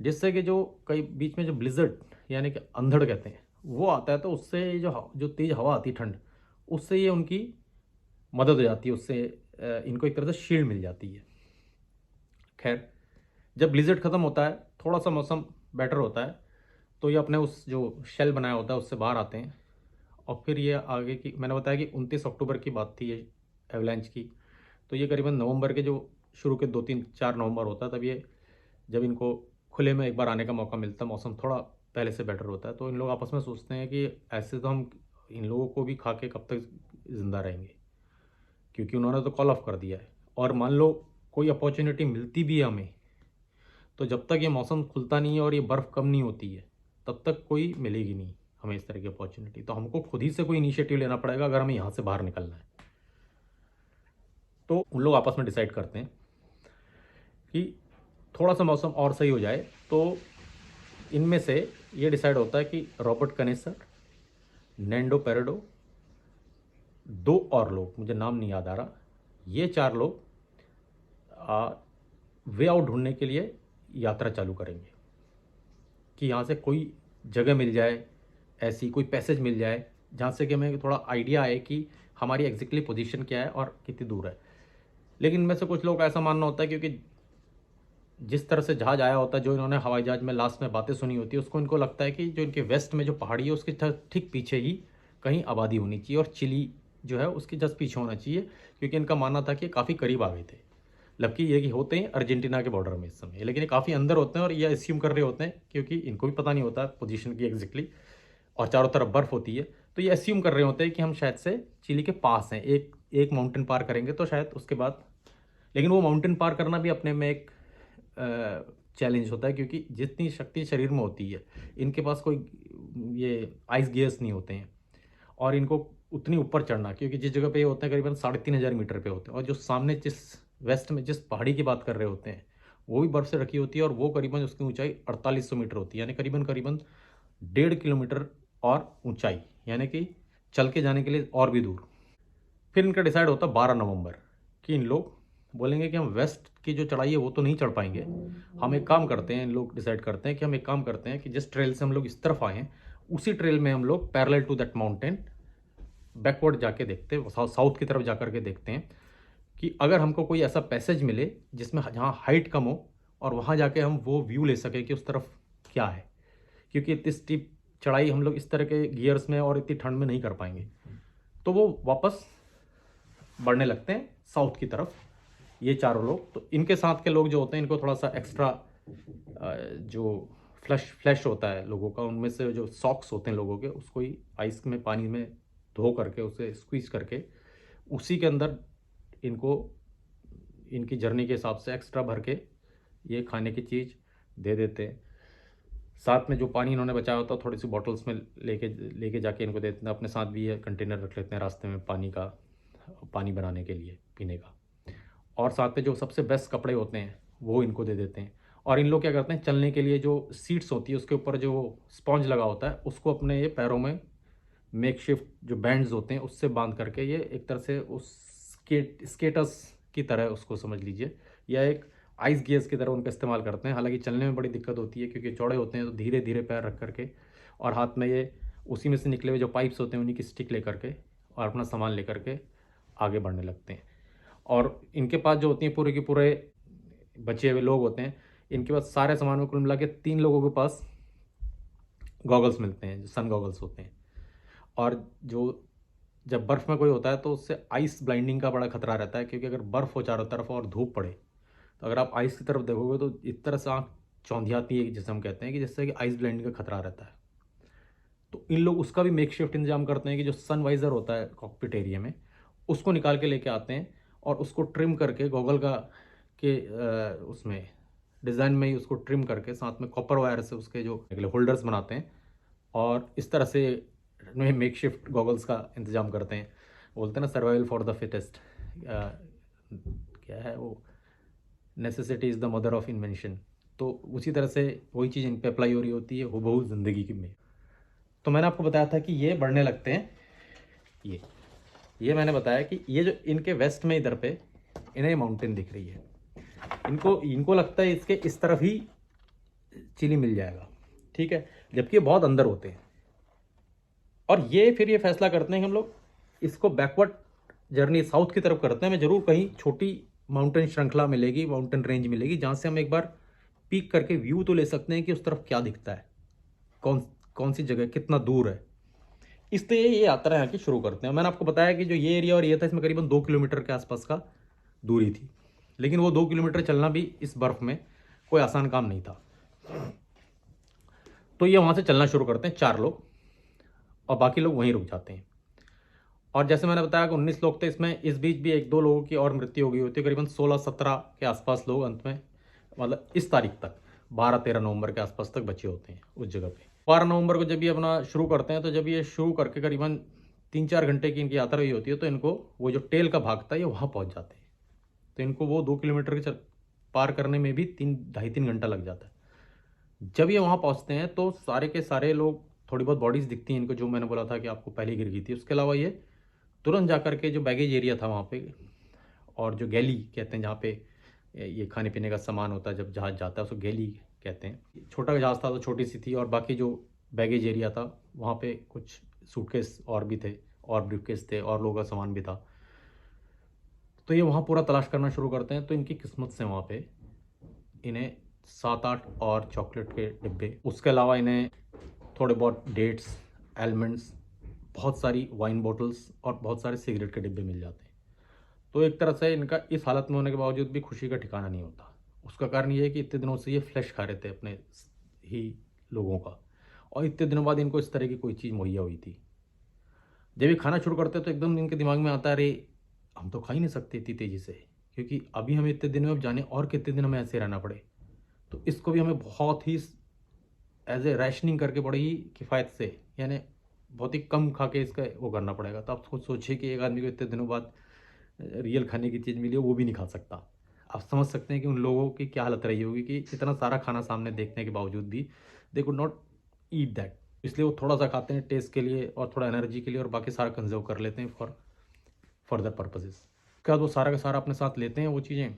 जिससे कि जो कई बीच में जो ब्लिज़र्ड यानी कि अंधड़ कहते हैं वो आता है, तो उससे जो तेज़ हवा आती है, ठंड, उससे ये उनकी मदद हो जाती है, उससे इनको एक तरह से शील्ड मिल जाती है। खैर, जब ब्लिज़र्ड ख़त्म होता है, थोड़ा सा मौसम बेटर होता है, तो ये अपने उस जो शेल बनाया होता है उससे बाहर आते हैं, और फिर ये आगे की, मैंने बताया कि 29 अक्टूबर की बात थी ये एवलांच की, तो ये करीबन नवंबर के जो शुरू के 2-3-4 नवंबर होता है, तब ये, जब इनको खुले में एक बार आने का मौका मिलता है, मौसम थोड़ा पहले से बेटर होता है, तो इन लोग आपस में सोचते हैं कि ऐसे तो हम इन लोगों को भी खा के कब तक ज़िंदा रहेंगे, क्योंकि उन्होंने तो कॉल ऑफ कर दिया है। और मान लो कोई अपॉर्चुनिटी मिलती भी है हमें, तो जब तक ये मौसम खुलता नहीं है और ये बर्फ़ कम नहीं होती है, तब तक कोई मिलेगी नहीं हमें इस तरह की अपॉर्चुनिटी। तो हमको खुद ही से कोई इनिशिएटिव लेना पड़ेगा अगर हमें यहाँ से बाहर निकलना है। तो उन लोग आपस में डिसाइड करते हैं कि थोड़ा सा मौसम और सही हो जाए, तो इनमें से ये डिसाइड होता है कि रॉबर्ट कनेसर, नैंडो पेरेडो, 2 और लोग, मुझे नाम नहीं याद आ रहा, ये 4 लोग वे आउट ढूंढने के लिए यात्रा चालू करेंगे कि यहाँ से कोई जगह मिल जाए, ऐसी कोई पैसेज मिल जाए जहाँ से कि हमें थोड़ा आइडिया आए कि हमारी एग्जैक्टली पोजीशन क्या है और कितनी दूर है। लेकिन इनमें से कुछ लोग का ऐसा मानना होता है, क्योंकि जिस तरह से जहाज आया होता है, जो इन्होंने हवाई जहाज में लास्ट में बातें सुनी होती है, उसको इनको लगता है कि जो इनके वेस्ट में जो पहाड़ी है उसके ठीक पीछे ही कहीं आबादी होनी चाहिए, और चिली जो है उसके जस्ट पीछे होना चाहिए, क्योंकि इनका मानना था कि काफ़ी करीब आ गए थे। जबकि ये कि होते हैं अर्जेंटीना के बॉर्डर में इस समय, लेकिन ये काफ़ी अंदर होते हैं, और ये अस्यूम कर रहे होते हैं क्योंकि इनको भी पता नहीं होता पोजीशन की एग्जैक्टली, और चारों तरफ बर्फ़ होती है, तो ये अस्यूम कर रहे होते हैं कि हम शायद से चिली के पास हैं, एक एक माउंटेन पार करेंगे तो शायद उसके बाद। लेकिन वो माउंटेन पार करना भी अपने में एक चैलेंज होता है, क्योंकि जितनी शक्ति शरीर में होती है, इनके पास कोई ये आइस गियर्स नहीं होते हैं, और इनको उतनी ऊपर चढ़ना, क्योंकि जिस जगह पे ये होते हैं करीबन 3,500 मीटर पे होते हैं, और जो सामने जिस वेस्ट में जिस पहाड़ी की बात कर रहे होते हैं वो भी बर्फ़ से रखी होती है, और वो करीबन उसकी ऊंचाई 4800 मीटर होती है, यानी करीबन करीबन 1.5 किलोमीटर और ऊंचाई, यानी कि चल के जाने के लिए और भी दूर। फिर इनका डिसाइड होता है 12 नवंबर कि इन लोग बोलेंगे कि हम वेस्ट की जो चढ़ाई है वो तो नहीं चढ़ पाएंगे, हम एक काम करते हैं, इन लोग डिसाइड करते हैं कि हम एक काम करते हैं कि जिस ट्रेल से हम लोग इस तरफ आए हैं उसी ट्रेल में हम लोग parallel to that mountain backward जाके देखते हैं, साउथ की तरफ जा कर के देखते हैं कि अगर हमको कोई ऐसा पैसेज मिले जिसमें जहाँ हाइट कम हो, और वहाँ जाके हम वो व्यू ले सकें कि उस तरफ क्या है, क्योंकि इतनी स्टीप चढ़ाई हम लोग इस तरह के गियर्स में और इतनी ठंड में नहीं कर पाएंगे। तो वो वापस बढ़ने लगते हैं साउथ की तरफ, ये चारों लोग। तो इनके साथ के लोग जो होते हैं, इनको थोड़ा सा एक्स्ट्रा जो फ्लैश होता है लोगों का, उनमें से जो सॉक्स होते हैं लोगों के, उसको ही आइस में पानी में धो करके उसे स्क्वीज करके उसी के अंदर इनको इनकी जर्नी के हिसाब से एक्स्ट्रा भर के ये खाने की चीज़ दे देते हैं। साथ में जो पानी इन्होंने बचाया होता है थोड़ी सी बॉटल्स में लेके जाके इनको देते हैं। अपने साथ भी ये कंटेनर रख लेते हैं रास्ते में पानी बनाने के लिए पीने का। और साथ में जो सबसे बेस्ट कपड़े होते हैं वो इनको दे देते हैं। और इन लोग क्या करते हैं, चलने के लिए जो सीट्स होती है उसके ऊपर जो स्पॉन्ज लगा होता है उसको अपने ये पैरों में मेकशिफ्ट जो बैंड्स होते हैं उससे बांध करके, ये एक तरह से उस स्केटर्स की तरह उसको समझ लीजिए, या एक आइस गेयर्स की तरह उनका इस्तेमाल करते हैं। हालांकि चलने में बड़ी दिक्कत होती है क्योंकि चौड़े होते हैं, तो धीरे धीरे पैर रख करके और हाथ में ये उसी में से निकले हुए जो पाइप्स होते हैं उन्हीं की स्टिक लेकर के और अपना सामान लेकर के आगे बढ़ने लगते हैं। और इनके पास जो होती हैं पूरे के पूरे बचे हुए लोग होते हैं, इनके पास सारे सामान में कुल मिला के 3 लोगों के पास गॉगल्स मिलते हैं जो सन गॉगल्स होते हैं। और जो जब बर्फ़ में कोई होता है तो उससे आइस ब्लाइंडिंग का बड़ा खतरा रहता है, क्योंकि अगर बर्फ़ हो चारों तरफ और धूप पड़े तो अगर आप आइस की तरफ देखोगे तो इस तरह से आँख चौंधियाती है, जिसे हम कहते हैं कि जिससे कि आइस ब्लाइंडिंग का खतरा रहता है। तो इन लोग उसका भी मेकशिफ्ट इंतजाम करते हैं कि जो सन वाइज़र होता है कॉकपिट एरिया में उसको निकाल के लेके आते हैं और उसको ट्रिम करके गॉगल का के उसमें डिज़ाइन में ही उसको ट्रिम करके साथ में कॉपर वायर से उसके जो होल्डर्स बनाते हैं और इस तरह से मेकशिफ्ट गॉगल्स का इंतज़ाम करते हैं। बोलते हैं ना, सर्वाइवल फॉर द फिटेस्ट, क्या है वो, necessity is the mother of invention. तो उसी तरह से वही चीज़ इन पे अप्लाई हो रही होती है हूबहू ज़िंदगी की में। तो मैंने आपको बताया था कि ये बढ़ने लगते हैं, ये मैंने बताया कि ये जो इनके वेस्ट में इधर पे इन्हें माउंटेन दिख रही है, इनको इनको लगता है इसके इस तरफ ही चिली मिल जाएगा, ठीक है, जबकि ये बहुत अंदर होते हैं। और ये फिर ये फैसला करते हैं कि हम लोग इसको बैकवर्ड जर्नी साउथ की तरफ करते हैं, हमें ज़रूर कहीं छोटी माउंटेन श्रृंखला मिलेगी, माउंटेन रेंज मिलेगी जहाँ से हम एक बार पीक करके व्यू तो ले सकते हैं कि उस तरफ क्या दिखता है, कौन कौन सी जगह कितना दूर है। इसलिए ये यात्रा यहाँ की शुरू करते हैं। मैंने आपको बताया कि जो ये एरिया और ये था इसमें करीबन 2 किलोमीटर के आसपास का दूरी थी, लेकिन वो 2 किलोमीटर चलना भी इस बर्फ़ में कोई आसान काम नहीं था। तो ये वहाँ से चलना शुरू करते हैं 4 लोग और बाकी लोग वहीं रुक जाते हैं। और जैसे मैंने बताया कि 19 लोग थे, इसमें इस बीच भी 1-2 लोगों की और मृत्यु हो गई होती है। करीबन 16-17 के आसपास लोग अंत में, मतलब इस तारीख तक 12-13 नवंबर के आसपास तक बचे होते हैं उस जगह पे। 12 नवंबर को जब ये अपना शुरू करते हैं, तो जब ये शुरू करके करीबन 3-4 घंटे की इनकी यात्रा हुई होती है, तो इनको वो जो टेल का भाग था ये वहाँ पहुँच जाते हैं। तो इनको वो 2 किलोमीटर के पार करने में भी 3-2.5-3 घंटा लग जाता है। जब ये वहाँ पहुँचते हैं तो सारे के सारे लोग, थोड़ी बहुत बॉडीज़ दिखती हैं इनको, जो मैंने बोला था कि आपको पहले गिर गई थी। उसके अलावा ये तुरंत जा कर के जो बैगेज एरिया था वहाँ पे, और जो गैली कहते हैं जहाँ पे ये खाने पीने का सामान होता है जब जहाज़ जाता है उसको गैली कहते हैं। छोटा जहाज़ था तो छोटी सी थी, और बाकी जो बैगेज एरिया था वहाँ पे कुछ सूटकेस और भी थे और ब्रीफकेस थे और लोगों का सामान भी था। तो ये वहाँ पूरा तलाश करना शुरू करते हैं। तो इनकी किस्मत से वहाँ पे इन्हें 7-8 और चॉकलेट के डिब्बे, उसके अलावा इन्हें थोड़े बहुत डेट्स, आलमंड्स, बहुत सारी वाइन बॉटल्स और बहुत सारे सिगरेट के डिब्बे मिल जाते हैं। तो एक तरह से इनका इस हालत में होने के बावजूद भी खुशी का ठिकाना नहीं होता। उसका कारण ये है कि इतने दिनों से ये फ्लैश खा रहे थे अपने ही लोगों का, और इतने दिनों बाद इनको इस तरह की कोई चीज़ मुहैया हुई थी। जब ये खाना शुरू करते तो एकदम इनके दिमाग में आता है, अरे हम तो खा ही नहीं सकते इतनी तेज़ी से, क्योंकि अभी हमें इतने दिन में अब जाने और कितने दिन हमें ऐसे रहना पड़े। तो इसको भी हमें बहुत ही एज ए रैशनिंग करके बड़ी ही किफ़ायत से, यानी बहुत ही कम खा के इसका वो करना पड़ेगा। तो आप खुद सोचिए कि एक आदमी को इतने दिनों बाद रियल खाने की चीज़ मिली हो वो भी नहीं खा सकता। आप समझ सकते हैं कि उन लोगों की क्या हालत रही होगी कि इतना सारा खाना सामने देखने के बावजूद भी दे कुड नॉट ईट दैट। इसलिए वो थोड़ा सा खाते हैं टेस्ट के लिए और थोड़ा एनर्जी के लिए, और बाकी सारा कंजर्व कर लेते हैं फॉर फर्दर पर्पजेज़। उसके बाद वो सारा का सारा अपने साथ लेते हैं वो चीज़ें,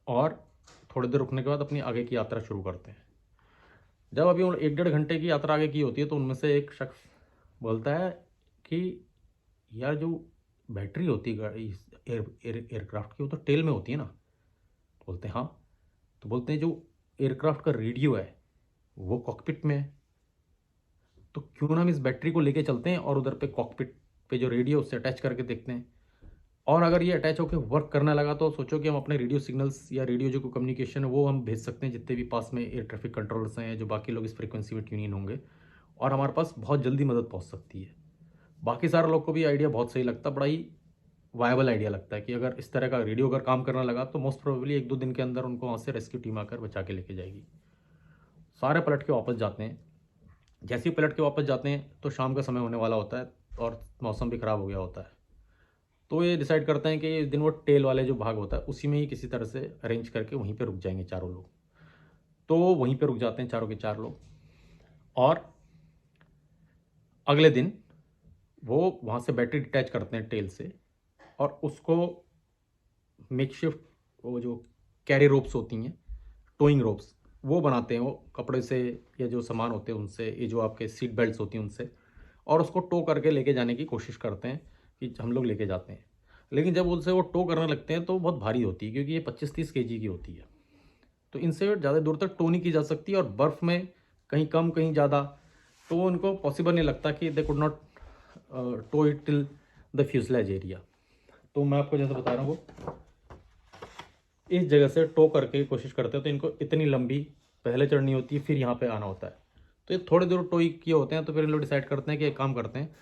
और थोड़ी देर रुकने के बाद अपनी आगे की यात्रा शुरू करते हैं। जब अभी 1-1.5 घंटे की यात्रा आगे की होती है तो उनमें से एक शख्स बोलता है कि यार जो बैटरी होती है गाड़ी एयरक्राफ्ट की, वो तो टेल में होती है ना। बोलते हैं हाँ। तो बोलते हैं जो एयरक्राफ्ट का रेडियो है वो कॉकपिट में है, तो क्यों ना हम इस बैटरी को लेके चलते हैं और उधर पे कॉकपिट पे जो रेडियो उससे अटैच करके देखते हैं। और अगर ये अटैच होकर वर्क करने लगा तो सोचो कि हम अपने रेडियो सिग्नल्स या रेडियो जो कम्युनिकेशन है वो हम भेज सकते हैं जितने भी पास में एयर ट्रैफिक कंट्रोलर्स हैं, जो बाकी लोग इस फ्रीक्वेंसी में ट्यून इन होंगे, और हमारे पास बहुत जल्दी मदद पहुंच सकती है। बाकी सारे लोग को भी आइडिया बहुत सही लगता, बड़ा ही वायबल आइडिया लगता है कि अगर इस तरह का रेडियो अगर काम करने लगा तो मोस्ट प्रोबेबली 1-2 दिन के अंदर उनको वहाँ से रेस्क्यू टीम आकर बचा के लेके जाएगी। सारे पलट के वापस जाते हैं। जैसे ही पलट के वापस जाते हैं तो शाम का समय होने वाला होता है और मौसम भी ख़राब हो गया होता है। तो ये डिसाइड करते हैं कि इस दिन वो टेल वाले जो भाग होता है उसी में ही किसी तरह से अरेंज करके वहीं पे रुक जाएंगे चारों लोग। तो वहीं पे रुक जाते हैं चारों के चार लोग। और अगले दिन वो वहाँ से बैटरी डिटैच करते हैं टेल से, और उसको मेकशिफ्ट वो जो कैरी रोप्स होती हैं, टोइंग रोप्स, वो बनाते हैं, वो कपड़े से या जो सामान होते हैं उनसे, ये जो आपके सीट बेल्ट्स होती हैं उनसे, और उसको टो करके लेके जाने की कोशिश करते हैं कि हम लोग लेके जाते हैं। लेकिन जब उनसे वो टो करने लगते हैं तो बहुत भारी होती है, क्योंकि ये 25-30 केजी की होती है। तो इनसे ज़्यादा दूर तक टो नहीं की जा सकती, और बर्फ़ में कहीं कम कहीं ज़्यादा, तो उनको पॉसिबल नहीं लगता कि they could not tow it till the fuselage area. तो मैं आपको जैसे बता रहा हूँ, वो इस जगह से टो करके कोशिश करते हैं, तो इनको इतनी लंबी पहले चढ़नी होती है, फिर यहाँ पे आना होता है। तो ये थोड़ी दूर टो किए होते हैं, तो फिर इन लोग डिसाइड करते हैं कि एक काम करते हैं,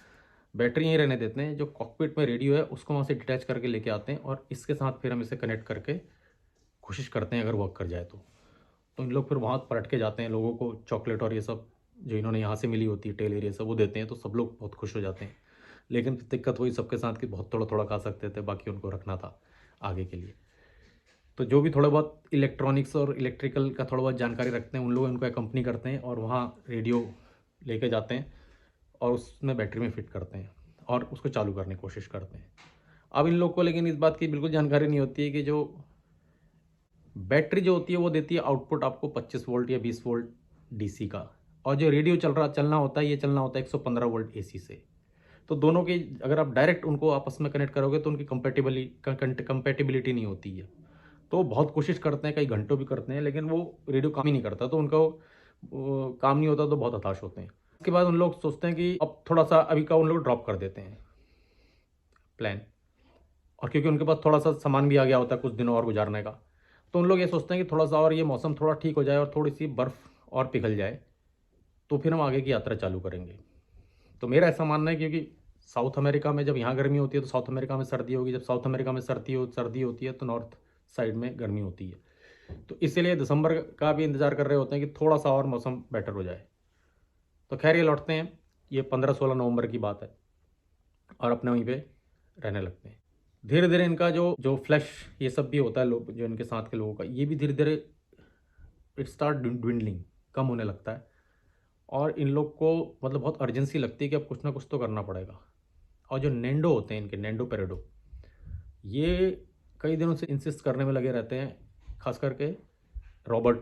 बैटरी यहीं रहने देते हैं, जो कॉकपिट में रेडियो है उसको वहाँ से डिटैच करके लेके आते हैं, और इसके साथ फिर हम इसे कनेक्ट करके कोशिश करते हैं अगर वर्क कर जाए तो इन लोग फिर वहाँ पलट के जाते हैं, लोगों को चॉकलेट और ये सब जो इन्होंने यहाँ से मिली होती है टेल एरिया से वो देते हैं, तो सब लोग बहुत खुश हो जाते हैं। लेकिन दिक्कत वही सबके साथ कि बहुत थोड़ा थोड़ा खा सकते थे, बाकी उनको रखना था आगे के लिए। तो जो भी थोड़ा बहुत इलेक्ट्रॉनिक्स और इलेक्ट्रिकल का थोड़ा बहुत जानकारी रखते हैं उन लोग उनको कंपनी करते हैं, और वहाँ रेडियो लेके जाते हैं और उसमें बैटरी में फिट करते हैं और उसको चालू करने की कोशिश करते हैं। अब इन लोग को लेकिन इस बात की बिल्कुल जानकारी नहीं होती है कि जो बैटरी जो होती है वो देती है आउटपुट आपको 25 वोल्ट या 20 वोल्ट डीसी का, और जो रेडियो चलना होता है, ये चलना होता है 115 वोल्ट एसी से। तो दोनों की अगर आप डायरेक्ट उनको आपस में कनेक्ट करोगे तो उनकी कंपेटिबिलिटी नहीं होती है। तो बहुत कोशिश करते हैं, कई घंटों भी करते हैं, लेकिन वो रेडियो काम ही नहीं करता, तो उनका काम नहीं होता, तो बहुत हताश होते हैं। उसके बाद उन लोग सोचते हैं कि अब थोड़ा सा अभी का उन लोग ड्रॉप कर देते हैं प्लान, और क्योंकि उनके पास थोड़ा सा सामान भी आ गया होता है कुछ दिनों और गुजारने का, तो उन लोग ये सोचते हैं कि थोड़ा सा और ये मौसम थोड़ा ठीक हो जाए और थोड़ी सी बर्फ़ और पिघल जाए, तो फिर हम आगे की यात्रा चालू करेंगे। तो मेरा ऐसा मानना है, क्योंकि साउथ अमेरिका में जब यहाँ गर्मी होती है तो साउथ अमेरिका में सर्दी होगी, जब साउथ अमेरिका में सर्दी होती है तो नॉर्थ साइड में गर्मी होती है। तो इसीलिए दिसंबर का भी इंतज़ार कर रहे होते हैं कि थोड़ा सा और मौसम बेटर हो जाए। तो खैर ये लौटते हैं, ये 15-16 नवंबर की बात है, और अपने वहीं पे रहने लगते हैं। धीरे धीरे इनका जो जो फ्लैश ये सब भी होता है, लोग जो इनके साथ के लोगों का, ये भी धीरे धीरे इट स्टार्ट ड्विंडलिंग, कम होने लगता है, और इन लोग को मतलब बहुत अर्जेंसी लगती है कि अब कुछ ना कुछ तो करना पड़ेगा। और जो नेंडो होते हैं इनके, नेंडो पेरेडो, ये कई दिनों से इंसिस्ट करने में लगे रहते हैं, खास करके रॉबर्ट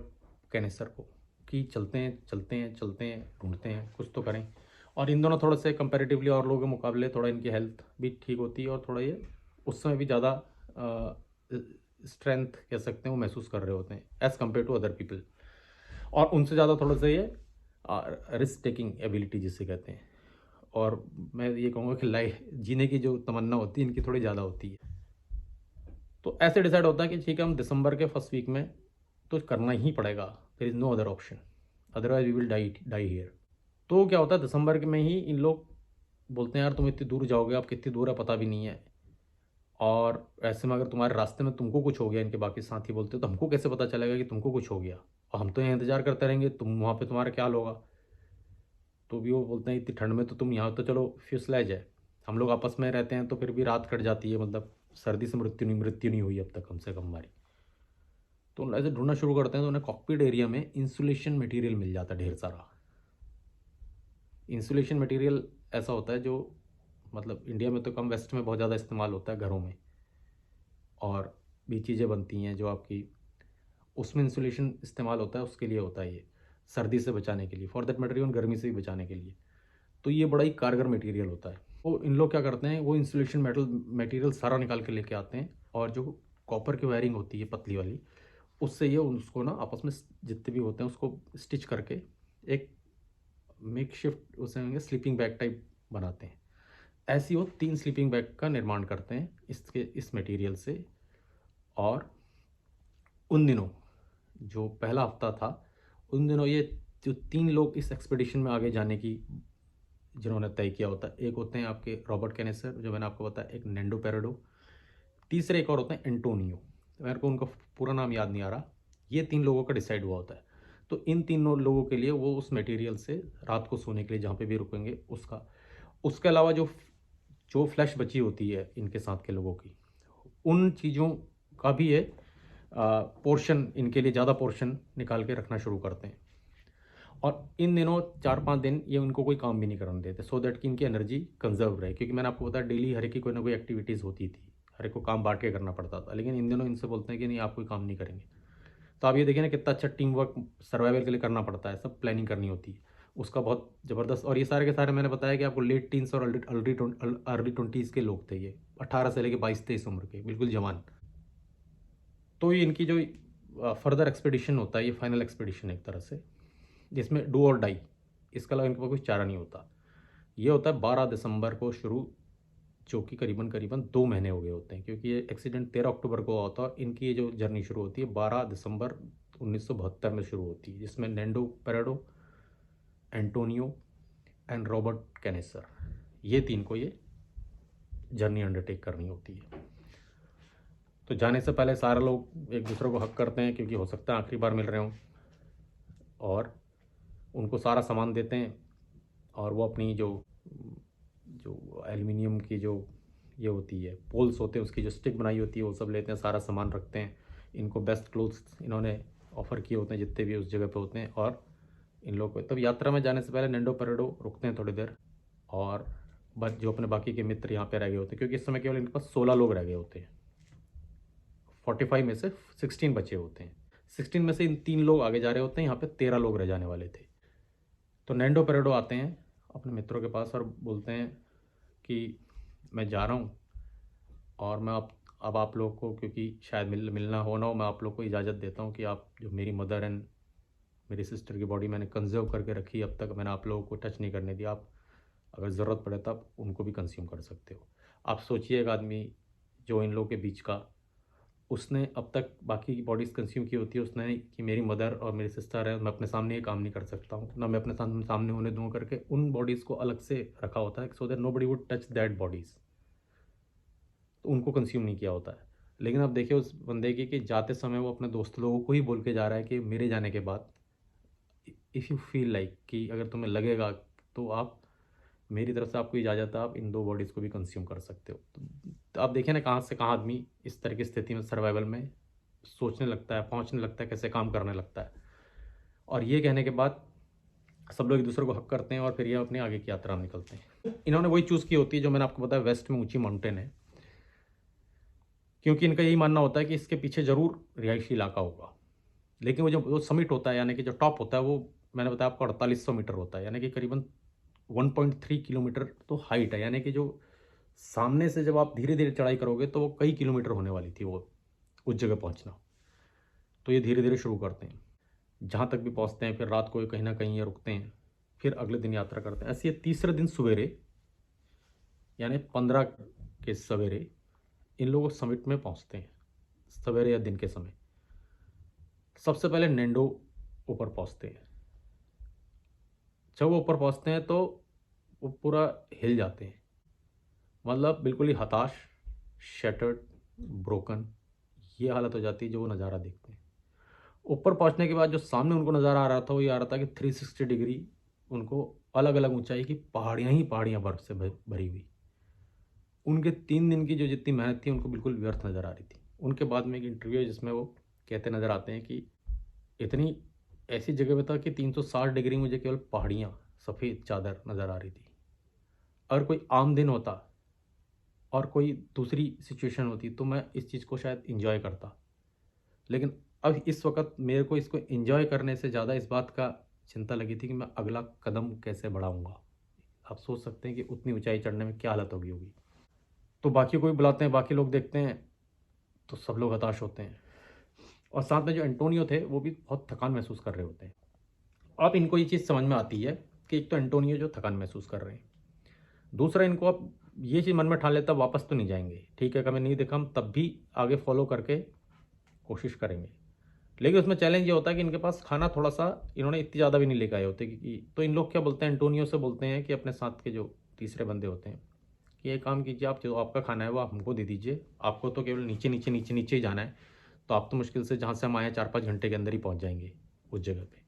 कैनिस्टर को, कि चलते हैं चलते हैं चलते हैं, ढूंढते हैं कुछ तो करें। और इन दोनों थोड़े से कंपैरेटिवली और लोगों के मुकाबले थोड़ा इनकी हेल्थ भी ठीक होती है, और थोड़ा ये उस समय भी ज़्यादा स्ट्रेंथ कह सकते हैं वो महसूस कर रहे होते हैं as compare to other people, और उनसे ज़्यादा थोड़ा सा ये रिस्क टेकिंग एबिलिटी जिसे कहते हैं, और मैं ये कहूँगा कि लाइफ जीने की जो तमन्ना होती है इनकी थोड़ी ज़्यादा होती है। तो ऐसे डिसाइड होता है कि ठीक है, हम दिसंबर के फर्स्ट वीक में तो करना ही पड़ेगा, there is no other option, otherwise we will die here. तो क्या होता है, दिसंबर के में ही इन लोग बोलते हैं यार तुम इतनी दूर जाओगे, आप कितनी दूर है पता भी नहीं है, और ऐसे में अगर तुम्हारे रास्ते में तुमको कुछ हो गया, इनके बाकी साथी बोलते तो हमको कैसे पता चलेगा कि तुमको कुछ हो गया, और हम तो यहाँ इंतज़ार करते रहेंगे, तुम वहाँ पे तुम्हारा क्या हाल होगा। तो भी वो बोलते हैं इतनी ठंड में तो तुम यहाँ, तो चलो फ्यूसलैज है, हम लोग आपस में रहते हैं तो फिर भी रात कट जाती है, मतलब सर्दी से मृत्यु नहीं हुई अब तक कम से कम हमारी। तो ऐसे ढूंढना शुरू करते हैं, तो उन्हें कॉकपिट एरिया में इंसुलेशन मटेरियल मिल जाता है ढेर सारा। इंसुलेशन मटेरियल ऐसा होता है जो मतलब इंडिया में तो कम, वेस्ट में बहुत ज़्यादा इस्तेमाल होता है घरों में, और भी चीज़ें बनती हैं जो आपकी उसमें इंसुलेशन इस्तेमाल होता है, उसके लिए होता है ये सर्दी से बचाने के लिए, फॉर दैट मटेरियल गर्मी से भी बचाने के लिए। तो ये बड़ा ही कारगर मटेरियल होता है। वो इन लोग क्या करते हैं, वो इंसुलेशन मटेरियल सारा निकाल के लेके आते हैं, और जो कॉपर की वायरिंग होती है पतली वाली, उससे ये उसको ना आपस में जितने भी होते हैं उसको स्टिच करके एक मेक शिफ्ट उसे स्लीपिंग बैग टाइप बनाते हैं। ऐसी वो 3 स्लीपिंग बैग का निर्माण करते हैं इस मटेरियल से। और उन दिनों जो पहला हफ्ता था, उन दिनों ये जो 3 लोग इस एक्सपीडिशन में आगे जाने की जिन्होंने तय किया होता है, एक होते हैं आपके रॉबर्ट कैनेसर जो मैंने आपको बताया, एक नेंडो पेरेडो, तीसरे एक और होते हैं एंटोनियो, मेरे को उनका पूरा नाम याद नहीं आ रहा। ये 3 लोगों का डिसाइड हुआ होता है। तो इन तीनों लोगों के लिए वो उस मटेरियल से रात को सोने के लिए जहाँ पे भी रुकेंगे उसका, उसके अलावा जो जो फ्लैश बची होती है इनके साथ के लोगों की, उन चीज़ों का भी ये पोर्शन इनके लिए ज़्यादा पोर्शन निकाल के रखना शुरू करते हैं। और इन दिनों 4-5 दिन ये उनको कोई काम भी नहीं करने देते, सो दैट कि इनकी एनर्जी कंजर्व रहे, क्योंकि मैंने आपको बताया डेली हर एक की कोई ना कोई एक्टिविटीज़ होती थी, हर एक को काम बांट के करना पड़ता था। लेकिन इन दिनों इनसे बोलते हैं कि नहीं, आप कोई काम नहीं करेंगे। तो आप ये देखिए ना कितना अच्छा टीम वर्क सर्वाइवल के लिए करना पड़ता है, सब प्लानिंग करनी होती है उसका, बहुत ज़बरदस्त। और ये सारे के सारे मैंने बताया कि आपको लेट टीन्स और अर्ली 20s के लोग थे, ये 18 से लेकर 22-23 उम्र के, बिल्कुल जवान। तो ये इनकी जो फर्दर एक्सपेडिशन होता है, ये फाइनल एक्सपेडिशन है एक तरह से, जिसमें डू और डाई, इसका अलावा इनके पास कुछ चारा नहीं होता। ये होता है 12 दिसंबर को शुरू, जो कि करीबन करीबन 2 महीने हो गए होते हैं, क्योंकि ये एक्सीडेंट 13 अक्टूबर को हुआ होता है। इनकी ये जो जर्नी शुरू होती है 12 दिसंबर 1972 में शुरू होती है, जिसमें नैंडो पेरेडो, एंटोनियो एंड रॉबर्ट कैनेसर, ये 3 को ये जर्नी अंडरटेक करनी होती है। तो जाने से पहले सारे लोग एक दूसरे को हक करते हैं, क्योंकि हो सकता है आखिरी बार मिल रहे हों, और उनको सारा सामान देते हैं। और वो अपनी जो जो एल्युमिनियम की जो ये होती है पोल्स होते हैं, उसकी जो स्टिक बनाई होती है, वो सब लेते हैं, सारा सामान रखते हैं। इनको बेस्ट क्लोथ्स इन्होंने ऑफ़र किए होते हैं जितने भी उस जगह पे होते हैं। और इन लोग को तब यात्रा में जाने से पहले नैंडो पेरेडो रुकते हैं थोड़ी देर, और बस जो अपने बाकी के मित्र यहाँ पे रह गए होते हैं, क्योंकि इस समय केवल इनके पास 16 लोग रह गए होते हैं, 45 में से 16 बचे होते हैं। 16 में से इन 3 लोग आगे जा रहे होते हैं, यहाँ पे 13 लोग रह जाने वाले थे। तो नैंडो पेरेडो आते हैं अपने मित्रों के पास और बोलते हैं कि मैं जा रहा हूँ, और मैं अब आप लोग को, क्योंकि शायद मिलना हो ना हो, मैं आप लोग को इजाज़त देता हूँ कि आप जो मेरी मदर एंड मेरी सिस्टर की बॉडी मैंने कंजर्व करके रखी, अब तक मैंने आप लोगों को टच नहीं करने दिया, आप अगर ज़रूरत पड़े तो आप उनको भी कंज्यूम कर सकते हो। आप सोचिए, एक आदमी जो इन लोगों के बीच का, उसने अब तक बाकी की बॉडीज़ कंज्यूम की होती है, उसने कि मेरी मदर और मेरी सिस्टर है, मैं अपने सामने ये काम नहीं कर सकता हूँ ना, मैं अपने सामने होने दूँ करके उन बॉडीज़ को अलग से रखा होता है, so that nobody would touch that bodies, तो उनको कंज्यूम नहीं किया होता है। लेकिन अब देखिए उस बंदे की कि जाते समय वो अपने दोस्त लोगों को ही बोल के जा रहा है कि मेरे जाने के बाद इफ़ यू फील लाइक कि अगर तुम्हें लगेगा तो आप, मेरी तरफ से आपको इजाज़त है, आप इन 2 बॉडीज़ को भी कंज्यूम कर सकते हो। तो आप देखिए ना कहाँ से कहाँ आदमी इस तरह की स्थिति में सर्वाइवल में सोचने लगता है, पहुँचने लगता है, कैसे काम करने लगता है। और ये कहने के बाद सब लोग एक दूसरे को हक करते हैं और फिर ये अपनी आगे की यात्रा में निकलते हैं। इन्होंने वही चूज़ की होती है जो मैंने आपको बताया, वेस्ट में ऊँची माउंटेन है, क्योंकि इनका यही मानना होता है कि इसके पीछे ज़रूर रिहायशी इलाका होगा। लेकिन वो समिट होता है, यानी कि जो टॉप होता है, वो मैंने बताया आपको 4800 मीटर होता है, यानी कि करीबन 1.3 किलोमीटर तो हाइट है, यानी कि जो सामने से जब आप धीरे धीरे चढ़ाई करोगे तो वो कई किलोमीटर होने वाली थी वो उस जगह पहुंचना। तो ये धीरे धीरे शुरू करते हैं, जहाँ तक भी पहुंचते हैं, फिर रात को ये कहीं ना कहीं ये रुकते हैं, फिर अगले दिन यात्रा करते हैं। ऐसे ये तीसरे दिन सवेरे, यानी 15 के सवेरे इन लोग समिट में पहुंचते हैं, सवेरे या दिन के समय। सबसे पहले नैंडो ऊपर पहुंचते हैं। जब वो ऊपर पहुंचते हैं तो वो पूरा हिल जाते हैं, मतलब बिल्कुल ही हताश, शैटर्ड, ब्रोकन, ये हालत हो जाती है जो वो नज़ारा देखते हैं। ऊपर पहुंचने के बाद जो सामने उनको नज़ारा आ रहा था, वो ये आ रहा था कि 360 डिग्री उनको अलग अलग ऊंचाई की पहाड़ियाँ ही पहाड़ियाँ बर्फ से भरी हुई। उनके 3 दिन की जो जितनी मेहनत थी उनको बिल्कुल व्यर्थ नज़र आ रही थी। उनके बाद में एक इंटरव्यू है जिसमें वो कहते नज़र आते हैं कि इतनी ऐसी जगह पे था कि 360 डिग्री मुझे केवल पहाड़ियाँ, सफ़ेद चादर नज़र आ रही थी। अगर कोई आम दिन होता और कोई दूसरी सिचुएशन होती तो मैं इस चीज़ को शायद इन्जॉय करता, लेकिन अब इस वक्त मेरे को इसको इन्जॉय करने से ज़्यादा इस बात का चिंता लगी थी कि मैं अगला कदम कैसे बढ़ाऊँगा। आप सोच सकते हैं कि उतनी ऊंचाई चढ़ने में क्या हालत होगी। तो बाकी को भी बुलाते हैं, बाकी लोग देखते हैं, तो सब लोग हताश होते हैं, और साथ में जो एंटोनियो थे वो भी बहुत थकान महसूस कर रहे होते हैं। अब इनको ये चीज़ समझ में आती है कि एक तो एंटोनियो जो थकान महसूस कर रहे हैं, दूसरा इनको अब ये चीज़ मन में ठान लेता वापस तो नहीं जाएंगे, ठीक है, कभी नहीं देखा हम तब भी आगे फॉलो करके कोशिश करेंगे। लेकिन उसमें चैलेंज ये होता है कि इनके पास खाना थोड़ा सा, इन्होंने इतनी ज़्यादा भी नहीं लेके आए होते, क्योंकि तो इन लोग क्या बोलते हैं, एंटोनियो से बोलते हैं कि अपने साथ के जो तीसरे बंदे होते हैं कि ये काम कीजिए, आप जो आपका खाना है वो आप हमको दे दीजिए, आपको तो केवल नीचे नीचे नीचे नीचे ही जाना है, तो आप तो मुश्किल से जहाँ से हम आए हैं 4-5 घंटे के अंदर ही पहुँच जाएंगे उस जगह पे,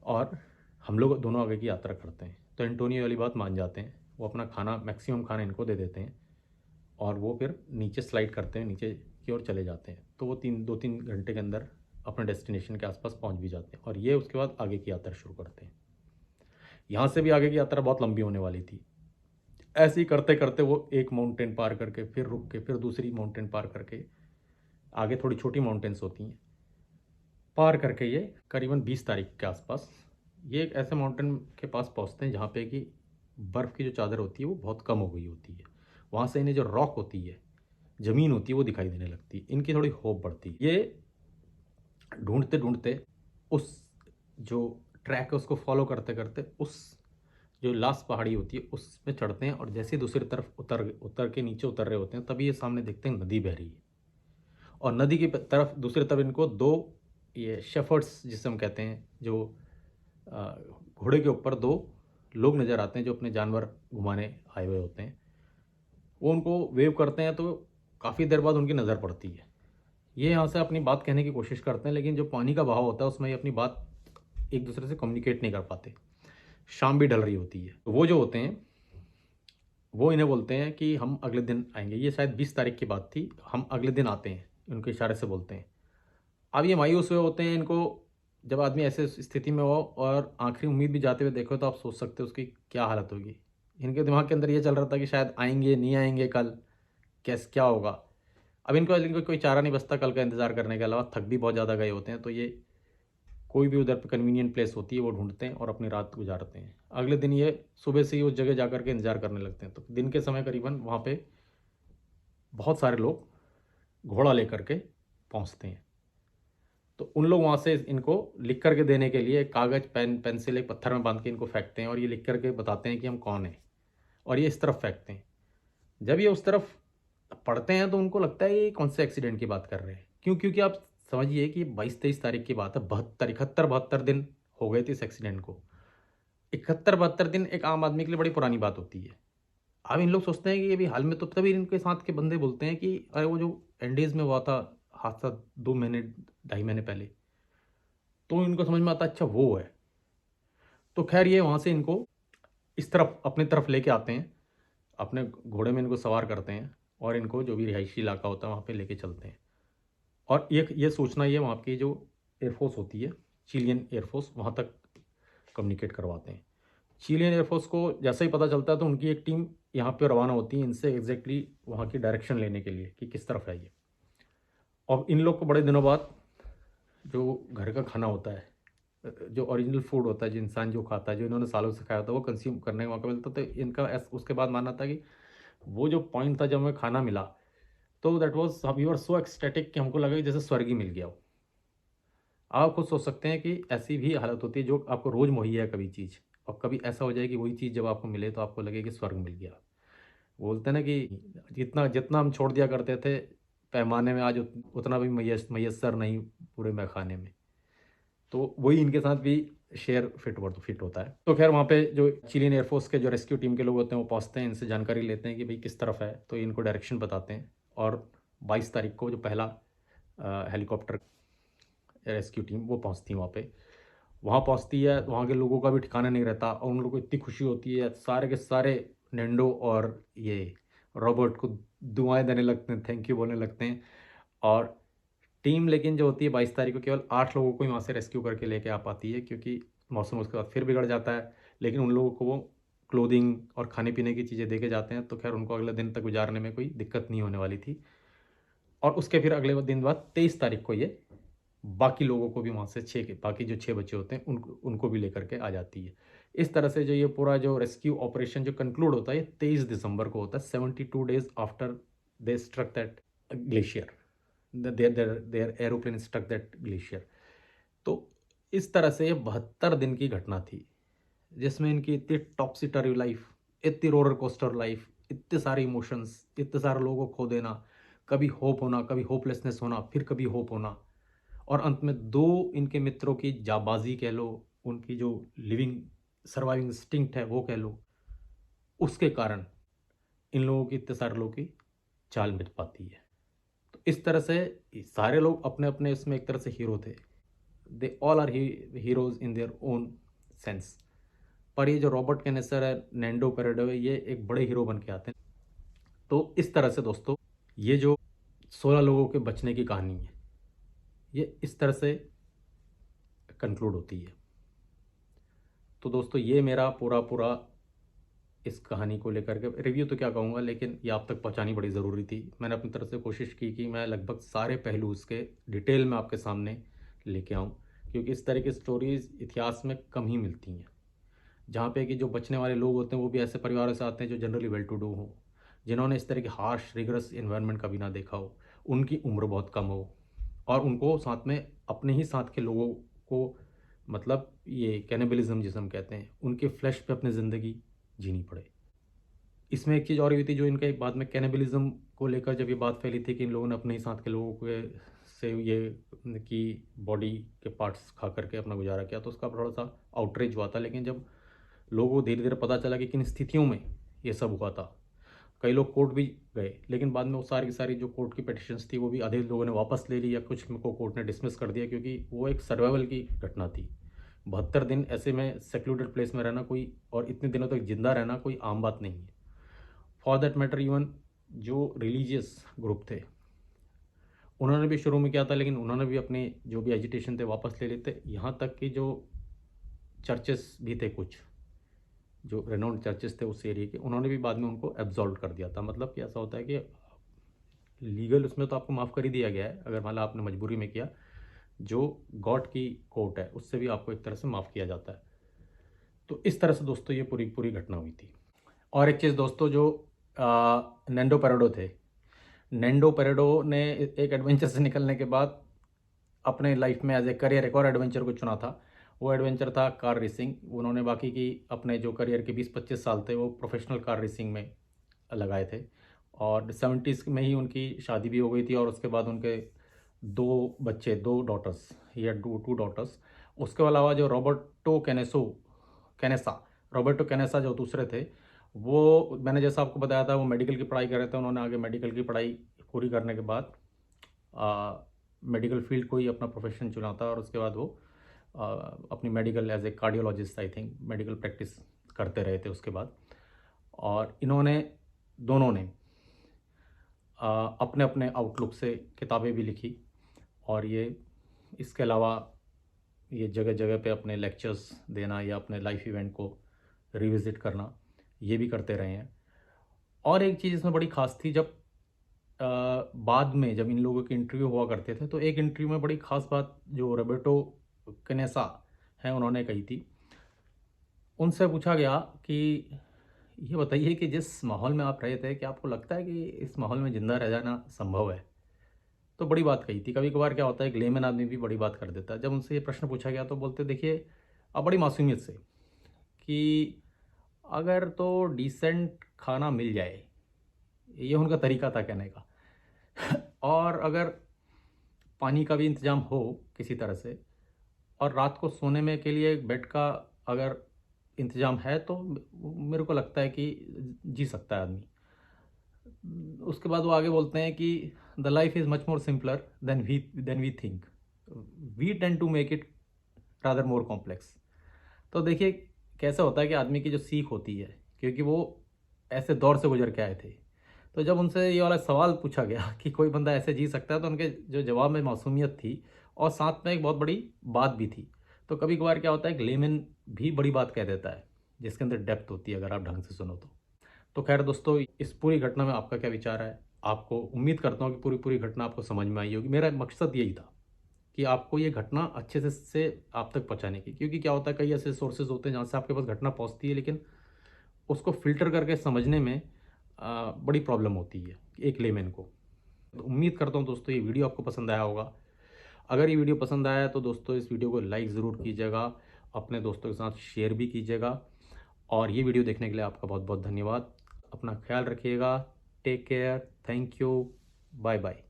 और हम लोग दोनों आगे की यात्रा करते हैं। तो एंटोनियो वाली बात मान जाते हैं, वो अपना खाना, मैक्सिमम खाना इनको दे देते हैं, और वो फिर नीचे स्लाइड करते हैं, नीचे की ओर चले जाते हैं। तो वो 2-3 घंटे के अंदर अपने डेस्टिनेशन के आसपास पहुंच भी जाते हैं और ये उसके बाद आगे की यात्रा शुरू करते हैं। यहाँ से भी आगे की यात्रा बहुत लंबी होने वाली थी। ऐसे ही करते करते वो एक माउंटेन पार करके फिर रुक के फिर दूसरी माउंटेन पार करके, आगे थोड़ी छोटी माउंटेन्स होती हैं, पार करके ये करीबन 20 तारीख के आसपास ये एक ऐसे माउंटेन के पास पहुंचते हैं जहाँ पे कि बर्फ़ की जो चादर होती है वो बहुत कम हो गई होती है। वहाँ से इन्हें जो रॉक होती है, ज़मीन होती है, वो दिखाई देने लगती है। इनकी थोड़ी होप बढ़ती है। ये ढूंढते ढूंढते उस जो ट्रैक है उसको फॉलो करते करते उस जो लास्ट पहाड़ी होती है उसमें चढ़ते हैं और जैसे ही दूसरी तरफ उतर उतर के नीचे उतर रहे होते हैं तभी ये सामने देखते हैं नदी बह रही है और नदी की तरफ दूसरी तरफ इनको दो ये शेफर्ड्स जिसे हम कहते हैं, जो घोड़े के ऊपर दो लोग नज़र आते हैं जो अपने जानवर घुमाने आए हुए होते हैं। वो उनको वेव करते हैं तो काफ़ी देर बाद उनकी नज़र पड़ती है। ये यहाँ से अपनी बात कहने की कोशिश करते हैं लेकिन जो पानी का बहाव होता है उसमें ये अपनी बात एक दूसरे से कम्युनिकेट नहीं कर पाते। शाम भी ढल रही होती है। वो जो होते हैं वो इन्हें बोलते हैं कि हम अगले दिन आएंगे। ये शायद 20 तारीख की बात थी, हम अगले दिन आते हैं, उनके इशारे से बोलते हैं। अब ये मायूस हुए होते हैं। इनको जब आदमी ऐसे स्थिति में हो और आखिरी उम्मीद भी जाते हुए देखो तो आप सोच सकते हो उसकी क्या हालत होगी। इनके दिमाग के अंदर ये चल रहा था कि शायद आएंगे नहीं आएंगे, कल कैसे क्या होगा। अब इनको कोई चारा नहीं बचता कल का इंतज़ार करने के अलावा। थक भी बहुत ज़्यादा गए होते हैं तो ये कोई भी उधर पे कन्वीनियंट प्लेस होती है वो ढूंढते हैं और अपनी रात गुजारते हैं। अगले दिन ये सुबह से ही उस जगह जाकर के इंतज़ार करने लगते हैं। तो दिन के समय करीबन वहाँ पे बहुत सारे लोग घोड़ा लेकर के पहुँचते हैं। तो उन लोग वहाँ से इनको लिख करके देने के लिए कागज़ पेन पेंसिल एक पत्थर में बांध के इनको फेंकते हैं और ये लिख करके बताते हैं कि हम कौन हैं, और ये इस तरफ फेंकते हैं। जब ये उस तरफ पढ़ते हैं तो उनको लगता है ये कौन से एक्सीडेंट की बात कर रहे हैं। क्योंकि आप समझिए कि 22-23 तारीख की बात है, 71 दिन हो गए थे इस एक्सीडेंट को। 71 दिन एक आम आदमी के लिए बड़ी पुरानी बात होती है। अब इन लोग सोचते हैं कि ये भी हाल में, तो तभी इनके साथ के बंदे बोलते हैं कि अरे वो जो एंडीज में हुआ था हादसा 2 महीने 2.5 महीने पहले, तो इनको समझ में आता अच्छा वो है। तो खैर ये वहाँ से इनको इस तरफ अपनी तरफ लेके आते हैं, अपने घोड़े में इनको सवार करते हैं और इनको जो भी रिहायशी इलाका होता है वहाँ पे लेके चलते हैं। और ये सूचना ये वहाँ की जो एयरफोर्स होती है, चिलियन एयरफोर्स, वहाँ तक कम्युनिकेट करवाते हैं। चिलियन एयरफोर्स को जैसे ही पता चलता है तो उनकी एक टीम यहाँ पे रवाना होती है इनसे एग्जैक्टली वहाँ की डायरेक्शन लेने के लिए कि किस तरफ है ये। और इन लोग को बड़े दिनों बाद जो घर का खाना होता है, जो ओरिजिनल फूड होता है, जो इंसान जो खाता है, जो इन्होंने सालों से खाया था, वो कंज्यूम करने का मौका मिलता। तो इनका उसके बाद मानना था कि वो जो पॉइंट था जब हमें खाना मिला तो that was we were so ecstatic कि हमको लगा कि जैसे स्वर्ग ही मिल गया हो। आप खुद सोच सकते हैं कि ऐसी भी हालत होती है जो आपको रोज़ मुहैया है कभी चीज़, और कभी ऐसा हो जाए कि वही चीज़ जब आपको मिले तो आपको लगे कि स्वर्ग मिल गया। बोलते हैं ना कि जितना जितना हम छोड़ दिया करते थे पैमाने में, आज उतना भी मैसर नहीं पूरे मैखाने में। तो वही इनके साथ भी शेयर फिट होता है। तो खैर वहाँ पे जो चिलियन एयरफोर्स के जो रेस्क्यू टीम के लोग होते हैं वो पहुँचते हैं, इनसे जानकारी लेते हैं कि भाई किस तरफ है, तो इनको डायरेक्शन बताते हैं। और 22 तारीख को जो पहला हेलीकॉप्टर रेस्क्यू टीम वो पहुँचती है वहाँ पे। वहाँ पहुँचती है, वहाँ के लोगों का भी ठिकाना नहीं रहता और उन लोगों को इतनी खुशी होती है, सारे के सारे नैंडो और ये रॉबर्ट को दुआएं देने लगते हैं, थैंक यू बोलने लगते हैं। और टीम लेकिन जो होती है 22 तारीख को केवल 8 लोगों को ही वहाँ से रेस्क्यू करके लेके आ पाती है, क्योंकि मौसम उसके बाद फिर बिगड़ जाता है। लेकिन उन लोगों को वो क्लोथिंग और खाने पीने की चीज़ें दे के जाते हैं, तो खैर उनको अगले दिन तक गुजारने में कोई दिक्कत नहीं होने वाली थी। और उसके फिर अगले दिन बाद 23 तारीख को ये बाकी लोगों को भी वहाँ से बाकी जो 6 बच्चे होते हैं उनको उनको भी लेकर के आ जाती है। इस तरह से जो ये पूरा जो रेस्क्यू ऑपरेशन जो कंक्लूड होता है ये 23 दिसंबर को होता है, 72 days after they struck that glacier, their aeroplane struck that glacier. तो इस तरह से 72 दिन की घटना थी जिसमें इनकी इतनी टॉपसी टर्री लाइफ, इतनी रोलर कोस्टर लाइफ, इतने सारे इमोशंस, इतने सारे लोगों को खो देना, कभी होप होना, कभी होपलेसनेस होना, फिर कभी होप होना, और अंत में 2 इनके मित्रों की जाबाज़ी कह लो, उनकी जो लिविंग सर्वाइविंग इंस्टिंक्ट है वो कह लो, उसके कारण इन लोगों की, इतने सारे लोगों की चाल मिल पाती है। तो इस तरह से सारे लोग अपने-अपने इसमें एक तरह से हीरो थे। They all are heroes in their own sense. पर ये जो रॉबर्ट केनेसर है, नैंडो पेरेडो है, ये एक बड़े हीरो बन के आते हैं। तो इस तरह से दोस्तों ये जो 16 लोगों के बचने की कहानी है। ये इस तरह से कंक्लूड होती है। तो दोस्तों ये मेरा पूरा पूरा इस कहानी को लेकर के रिव्यू तो क्या कहूँगा, लेकिन ये आप तक पहुँचानी बड़ी ज़रूरी थी। मैंने अपनी तरफ से कोशिश की कि मैं लगभग सारे पहलू उसके डिटेल में आपके सामने लेके आऊँ, क्योंकि इस तरह की स्टोरीज़ इतिहास में कम ही मिलती हैं, जहाँ पे कि जो बचने वाले लोग होते हैं वो भी ऐसे परिवारों से आते हैं जो जनरली वेल टू डू हों, जिन्होंने इस तरह की हार्श रिगरस इन्वायरमेंट कभी ना देखा हो, उनकी उम्र बहुत कम हो, और उनको साथ में अपने ही साथ के लोगों को, मतलब ये कैनिबलिज्म जिसे हम कहते हैं, उनके फ्लैश पे अपनी ज़िंदगी जीनी पड़े। इसमें एक चीज़ और हुई थी जो इनके बाद में कैनिबलिज्म को लेकर जब ये बात फैली थी कि इन लोगों ने अपने ही साथ के लोगों के से ये की बॉडी के पार्ट्स खा करके अपना गुजारा किया, तो उसका थोड़ा सा आउटरीच हुआ था। लेकिन जब लोगों को धीरे धीरे पता चला कि किन स्थितियों में ये सब हुआ था, कई लोग कोर्ट भी गए, लेकिन बाद में वो सारी की सारी जो कोर्ट की पिटिशंस थी वो भी आधे लोगों ने वापस ले ली या कुछ को कोर्ट ने डिसमिस कर दिया, क्योंकि वो एक सर्वाइवल की घटना थी। 72 दिन ऐसे में सेक्लूडेड प्लेस में रहना कोई, और इतने दिनों तक जिंदा रहना कोई आम बात नहीं है। फॉर दैट मैटर इवन जो रिलीजियस ग्रुप थे उन्होंने भी शुरू में किया था, लेकिन उन्होंने भी अपने जो भी एजिटेशन थे वापस ले लेते। यहाँ तक कि जो चर्चेस भी थे, कुछ जो रेनाउंड चर्चेस थे उस एरिया के, उन्होंने भी बाद में उनको एब्जॉल्व कर दिया था। मतलब कि ऐसा होता है कि लीगल उसमें तो आपको माफ़ कर ही दिया गया है, अगर मान लो आपने मजबूरी में किया, जो गॉड की कोर्ट है उससे भी आपको एक तरह से माफ़ किया जाता है। तो इस तरह से दोस्तों ये पूरी पूरी घटना हुई थी। और एक चीज़ दोस्तों, जो नैंडो पेरेडो थे, नैंडो पेरेडो ने एक एडवेंचर से निकलने के बाद अपने लाइफ में एज ए करियर एक और एडवेंचर को चुना था। वो एडवेंचर था कार रेसिंग। उन्होंने बाकी की अपने जो करियर के 20-25 साल थे वो प्रोफेशनल कार रेसिंग में लगाए थे, और 70s में ही उनकी शादी भी हो गई थी, और उसके बाद उनके 2 बच्चे, 2 डॉटर्स या 2 डॉटर्स। उसके अलावा जो रॉबर्टो कैनेसा जो दूसरे थे, वो मैंने जैसा आपको बताया था वो मेडिकल की पढ़ाई कर रहे थे। उन्होंने आगे मेडिकल की पढ़ाई पूरी करने के बाद मेडिकल फील्ड को ही अपना प्रोफेशन चुना था, और उसके बाद वो अपनी medical as a cardiologist I think medical practice करते रहे थे उसके बाद। और इन्होंने दोनों ने अपने अपने आउटलुक से किताबें भी लिखी, और ये इसके अलावा ये जगह जगह पे अपने लेक्चर्स देना या अपने लाइफ इवेंट को रिविज़िट करना, ये भी करते रहे हैं। और एक चीज़ इसमें बड़ी ख़ास थी, जब बाद में जब इन लोगों के इंटरव्यू हुआ करते थे, तो एक इंटरव्यू में बड़ी ख़ास बात जो रॉबर्टो कैनेसा हैं उन्होंने कही थी। उनसे पूछा गया कि ये बताइए कि जिस माहौल में आप रहे थे, क्या आपको लगता है कि इस माहौल में ज़िंदा रह जाना संभव है? तो बड़ी बात कही थी। कभी कभार क्या होता है, एक लेमन आदमी भी बड़ी बात कर देता है। जब उनसे ये प्रश्न पूछा गया तो बोलते, देखिए अब बड़ी मासूमियत से, कि अगर तो डिसेंट खाना मिल जाए, ये उनका तरीका था कहने का, और अगर पानी का भी इंतज़ाम हो किसी तरह से, और रात को सोने में के लिए बेड का अगर इंतज़ाम है, तो मेरे को लगता है कि जी सकता है आदमी। उसके बाद वो आगे बोलते हैं कि the life is much more simpler than we think, we tend to make it rather more complex. तो देखिए कैसा होता है कि आदमी की जो सीख होती है, क्योंकि वो ऐसे दौर से गुजर के आए थे, तो जब उनसे ये वाला सवाल पूछा गया कि कोई बंदा ऐसे जी सकता है, तो उनके जो जवाब में मासूमियत थी, और साथ में एक बहुत बड़ी बात भी थी। तो कभी कभार क्या होता है, एक लेमन भी बड़ी बात कह देता है जिसके अंदर डेप्थ होती है, अगर आप ढंग से सुनो तो खैर दोस्तों, इस पूरी घटना में आपका क्या विचार है? आपको उम्मीद करता हूँ कि पूरी पूरी घटना आपको समझ में आई होगी। मेरा मकसद यही था कि आपको ये घटना अच्छे से आप तक पहुँचाने की, क्योंकि क्या होता है, कई ऐसे सोर्सेज होते हैं जहाँ से आपके पास घटना पहुँचती है, लेकिन उसको फ़िल्टर करके समझने में बड़ी प्रॉब्लम होती है एक लेमैन को। तो उम्मीद करता हूँ दोस्तों ये वीडियो आपको पसंद आया होगा। अगर ये वीडियो पसंद आया है तो दोस्तों इस वीडियो को लाइक ज़रूर कीजिएगा, अपने दोस्तों के साथ शेयर भी कीजिएगा, और ये वीडियो देखने के लिए आपका बहुत बहुत धन्यवाद। अपना ख्याल रखिएगा। Take care. Thank you. Bye bye.